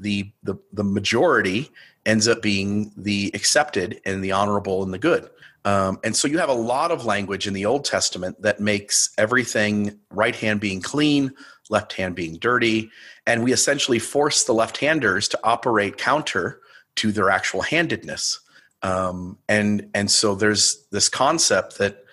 majority ends up being the accepted and the honorable and the good. And so you have a lot of language in the Old Testament that makes everything right hand being clean, left hand being dirty, and we essentially force the left-handers to operate counter to their actual handedness. And so there's this concept that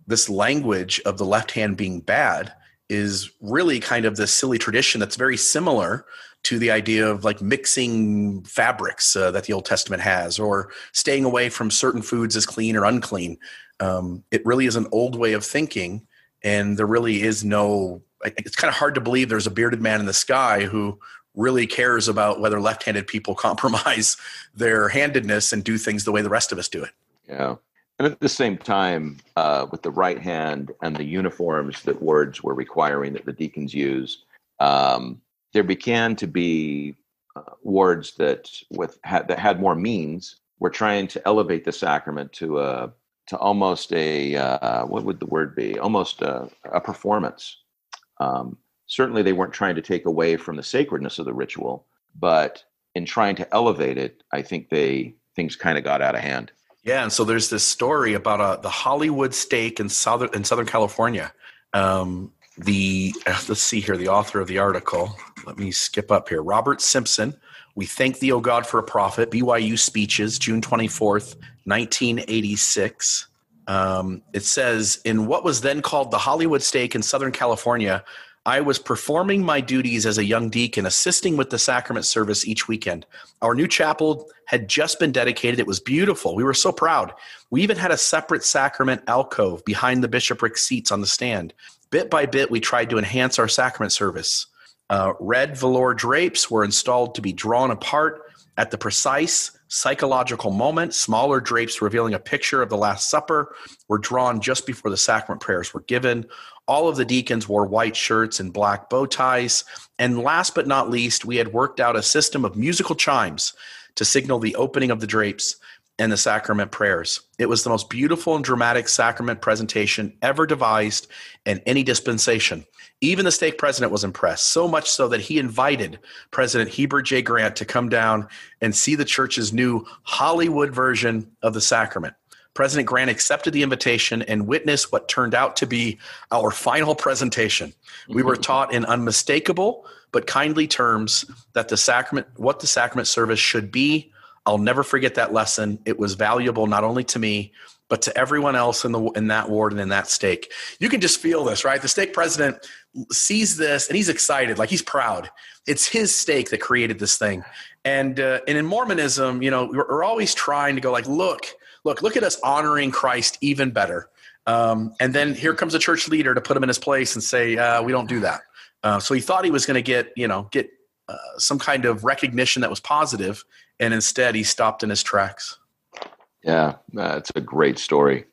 this language of the left hand being bad is really kind of this silly tradition that's very similar to the idea of like mixing fabrics that the Old Testament has, or staying away from certain foods as clean or unclean. It really is an old way of thinking, and there really is it's kind of hard to believe there's a bearded man in the sky who really cares about whether left-handed people compromise their handedness and do things the way the rest of us do it. Yeah. And at the same time, with the right hand and the uniforms that wards were requiring that the deacons use, there began to be wards that had more means, were trying to elevate the sacrament to almost what would the word be? Almost a performance. Certainly, they weren't trying to take away from the sacredness of the ritual, but in trying to elevate it, I think things kind of got out of hand. Yeah, and so there's this story about the Hollywood steak in Southern California. Let's see here, the author of the article. Let me skip up here. Robert Simpson. "We Thank Thee, O God, for a Prophet." BYU Speeches, June 24th, 1986. It says, "In what was then called the Hollywood steak in Southern California, I was performing my duties as a young deacon, assisting with the sacrament service each weekend. Our new chapel had just been dedicated. It was beautiful. We were so proud. We even had a separate sacrament alcove behind the bishopric seats on the stand. Bit by bit, we tried to enhance our sacrament service. Red velour drapes were installed to be drawn apart at the precise psychological moment. Smaller drapes revealing a picture of the Last Supper were drawn just before the sacrament prayers were given. All of the deacons wore white shirts and black bow ties. And last but not least, we had worked out a system of musical chimes to signal the opening of the drapes and the sacrament prayers. It was the most beautiful and dramatic sacrament presentation ever devised in any dispensation. Even the stake president was impressed, so much so that he invited President Heber J. Grant to come down and see the church's new Hollywood version of the sacrament. President Grant accepted the invitation and witnessed what turned out to be our final presentation. We were taught in unmistakable but kindly terms that what the sacrament service should be. I'll never forget that lesson. It was valuable not only to me, but to everyone else in that ward and in that stake." You can just feel this, right? The stake president sees this and he's excited, like he's proud. It's his stake that created this thing. And in Mormonism, we're always trying to go like, look at us honoring Christ even better. And then here comes a church leader to put him in his place and say, we don't do that. So he thought he was going to get some kind of recognition that was positive, and instead he stopped in his tracks. Yeah, it's a great story.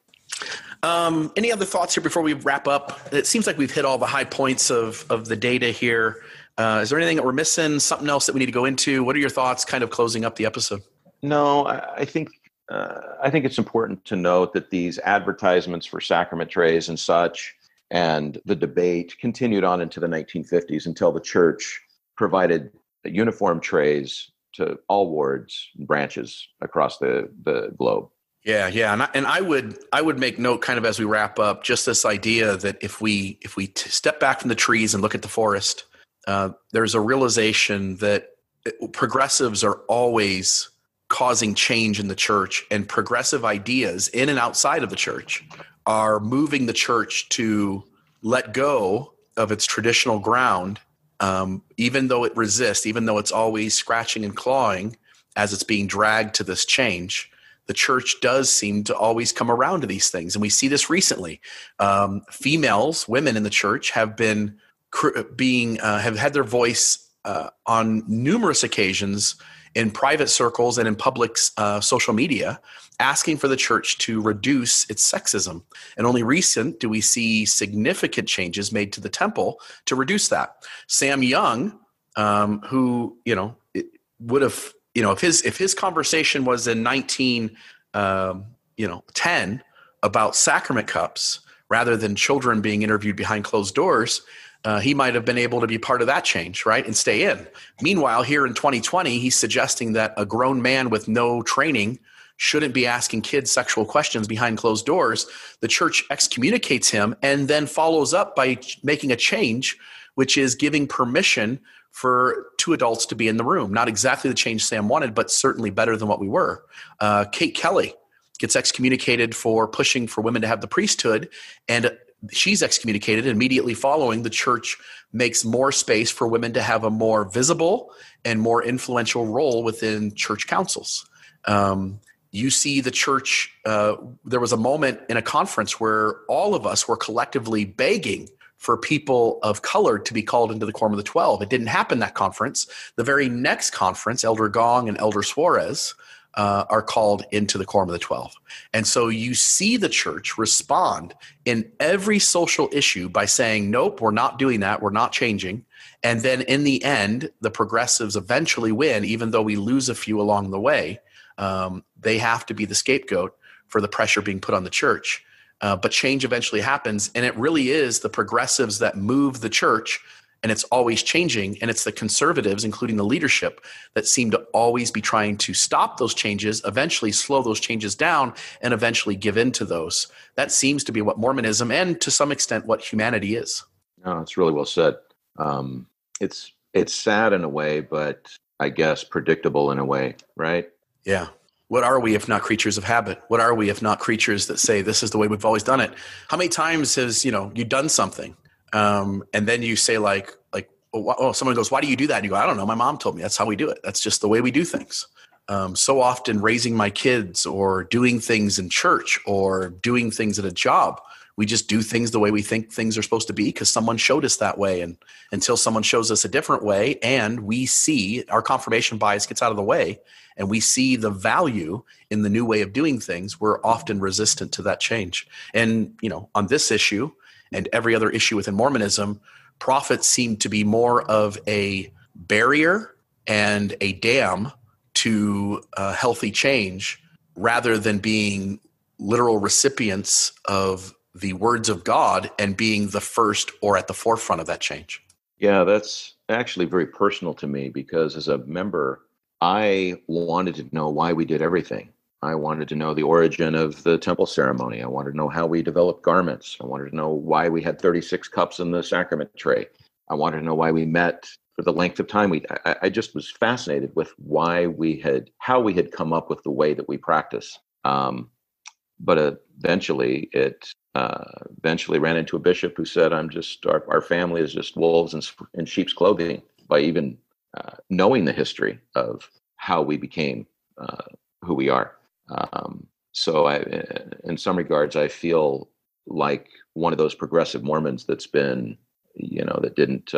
Any other thoughts here before we wrap up? It seems like we've hit all the high points of the data here. Is there anything that we're missing, something else that we need to go into? What are your thoughts kind of closing up the episode? No, I think it's important to note that these advertisements for sacrament trays and such, and the debate continued on into the 1950s until the church provided uniform trays to all wards and branches across the globe. Yeah, yeah, and I would make note, kind of as we wrap up, just this idea that if we step back from the trees and look at the forest, there's a realization that progressives are always causing change in the church, and progressive ideas in and outside of the church are moving the church to let go of its traditional ground, even though it resists, even though it's always scratching and clawing as it's being dragged to this change. The church does seem to always come around to these things. And we see this recently. Women in the church have been have had their voice on numerous occasions in private circles and in public social media, asking for the church to reduce its sexism. And only recent do we see significant changes made to the temple to reduce that. Sam Young, who, would have, if his conversation was in 1910 about sacrament cups rather than children being interviewed behind closed doors, he might have been able to be part of that change, right, and stay in. Meanwhile, here in 2020, he's suggesting that a grown man with no training shouldn't be asking kids sexual questions behind closed doors. The church excommunicates him and then follows up by making a change, which is giving permission for two adults to be in the room. Not exactly the change Sam wanted, but certainly better than what we were. Kate Kelly gets excommunicated for pushing for women to have the priesthood, and she's excommunicated. Immediately following, the church makes more space for women to have a more visible and more influential role within church councils. You see the church, there was a moment in a conference where all of us were collectively begging for people of color to be called into the Quorum of the 12. It didn't happen that conference. The very next conference, Elder Gong and Elder Suarez are called into the Quorum of the 12. And so you see the church respond in every social issue by saying, nope, we're not doing that. We're not changing. And then in the end, the progressives eventually win, even though we lose a few along the way. They have to be the scapegoat for the pressure being put on the church. But change eventually happens, and it really is the progressives that move the church, and it's always changing, and it's the conservatives, including the leadership, that seem to always be trying to stop those changes, eventually slow those changes down, and eventually give in to those. That seems to be what Mormonism, and to some extent what humanity is. No, it's really well said. It's sad in a way, but I guess predictable in a way, right? Yeah. What are we if not creatures of habit? What are we if not creatures that say this is the way we've always done it? How many times has you done something, and then you say someone goes, why do you do that? And you go, I don't know. My mom told me that's how we do it. That's just the way we do things. So often raising my kids or doing things in church or doing things at a job, we just do things the way we think things are supposed to be because someone showed us that way. And until someone shows us a different way and we see our confirmation bias gets out of the way and we see the value in the new way of doing things, we're often resistant to that change. And, on this issue and every other issue within Mormonism, prophets seem to be more of a barrier and a dam to healthy change rather than being literal recipients of the words of God and being the first or at the forefront of that change. Yeah, that's actually very personal to me because as a member, I wanted to know why we did everything. I wanted to know the origin of the temple ceremony. I wanted to know how we developed garments. I wanted to know why we had 36 cups in the sacrament tray. I wanted to know why we met for the length of time. I just was fascinated with how we had come up with the way that we practice. But eventually it ran into a bishop who said, our family is just wolves in sheep's clothing, by even knowing the history of how we became who we are. So in some regards, I feel like one of those progressive Mormons that's been, that didn't,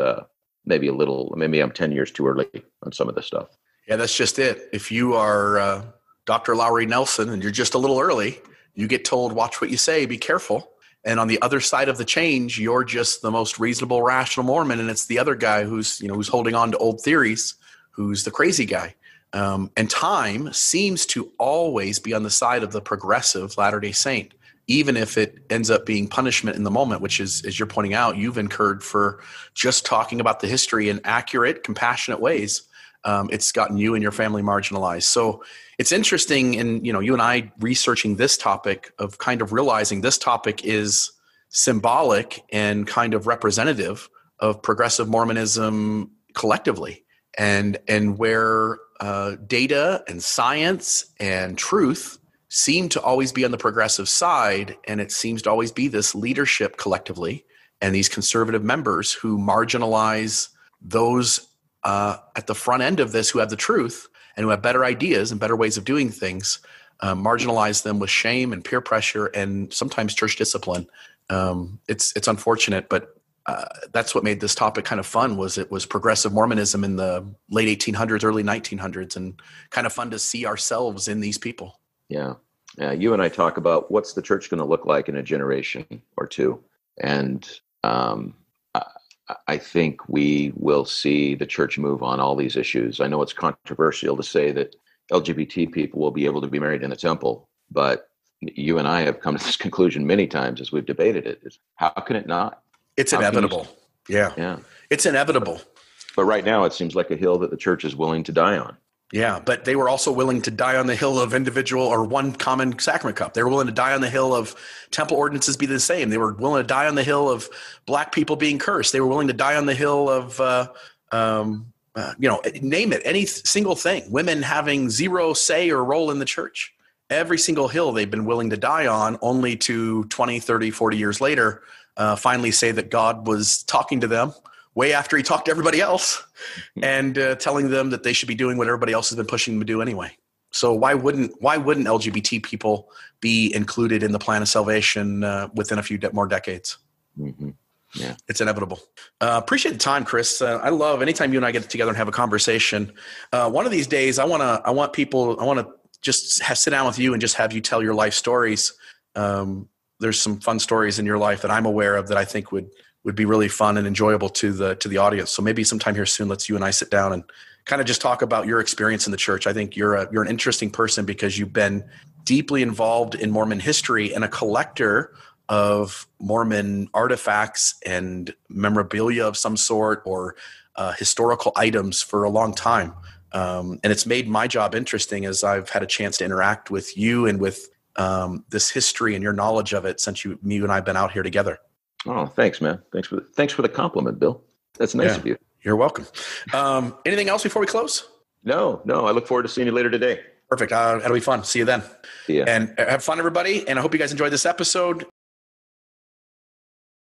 maybe I'm 10 years too early on some of this stuff. Yeah, that's just it. If you are Dr. Lowry Nelson and you're just a little early, you get told, watch what you say, be careful. And on the other side of the change, you're just the most reasonable, rational Mormon. And it's the other guy who's holding on to old theories, who's the crazy guy. And time seems to always be on the side of the progressive Latter-day Saint, even if it ends up being punishment in the moment, which is, as you're pointing out, you've incurred for just talking about the history in accurate, compassionate ways. it's gotten you and your family marginalized. So it's interesting in, you and I researching this topic of kind of realizing this topic is symbolic and kind of representative of progressive Mormonism collectively, and where data and science and truth seem to always be on the progressive side, and it seems to always be this leadership collectively and these conservative members who marginalize those at the front end of this who have the truth and who have better ideas and better ways of doing things, marginalize them with shame and peer pressure and sometimes church discipline. It's unfortunate, but that's what made this topic kind of fun. It was progressive Mormonism in the late 1800s, early 1900s, and kind of fun to see ourselves in these people. Yeah. You and I talk about what's the church going to look like in a generation or two. And I think we will see the church move on all these issues. I know it's controversial to say that LGBT people will be able to be married in the temple, but you and I have come to this conclusion many times as we've debated it. How can it not? It's inevitable. Yeah. It's inevitable. But right now it seems like a hill that the church is willing to die on. Yeah, but they were also willing to die on the hill of individual or one common sacrament cup. They were willing to die on the hill of temple ordinances be the same. They were willing to die on the hill of black people being cursed. They were willing to die on the hill of, name it, any single thing. Women having zero say or role in the church. Every single hill they've been willing to die on, only to 20, 30, 40 years later, finally say that God was talking to them way after he talked to everybody else and telling them that they should be doing what everybody else has been pushing them to do anyway. So why wouldn't LGBT people be included in the plan of salvation within a few more decades? Mm-hmm. Yeah, it's inevitable. Appreciate the time, Chris. I love anytime you and I get together and have a conversation. One of these days, I want to just sit down with you and just have you tell your life stories. There's some fun stories in your life that I'm aware of that I think would be really fun and enjoyable to the audience. So maybe sometime here soon, let's you and I sit down and kind of just talk about your experience in the church. I think you're an interesting person because you've been deeply involved in Mormon history and a collector of Mormon artifacts and memorabilia of some sort or historical items for a long time. And it's made my job interesting as I've had a chance to interact with you and with this history and your knowledge of it since you and I have been out here together. Oh, thanks, man. Thanks for the compliment, Bill. That's nice of you. You're welcome. Anything else before we close? No. I look forward to seeing you later today. Perfect. That'll be fun. See you then. Yeah. And have fun, everybody. And I hope you guys enjoyed this episode.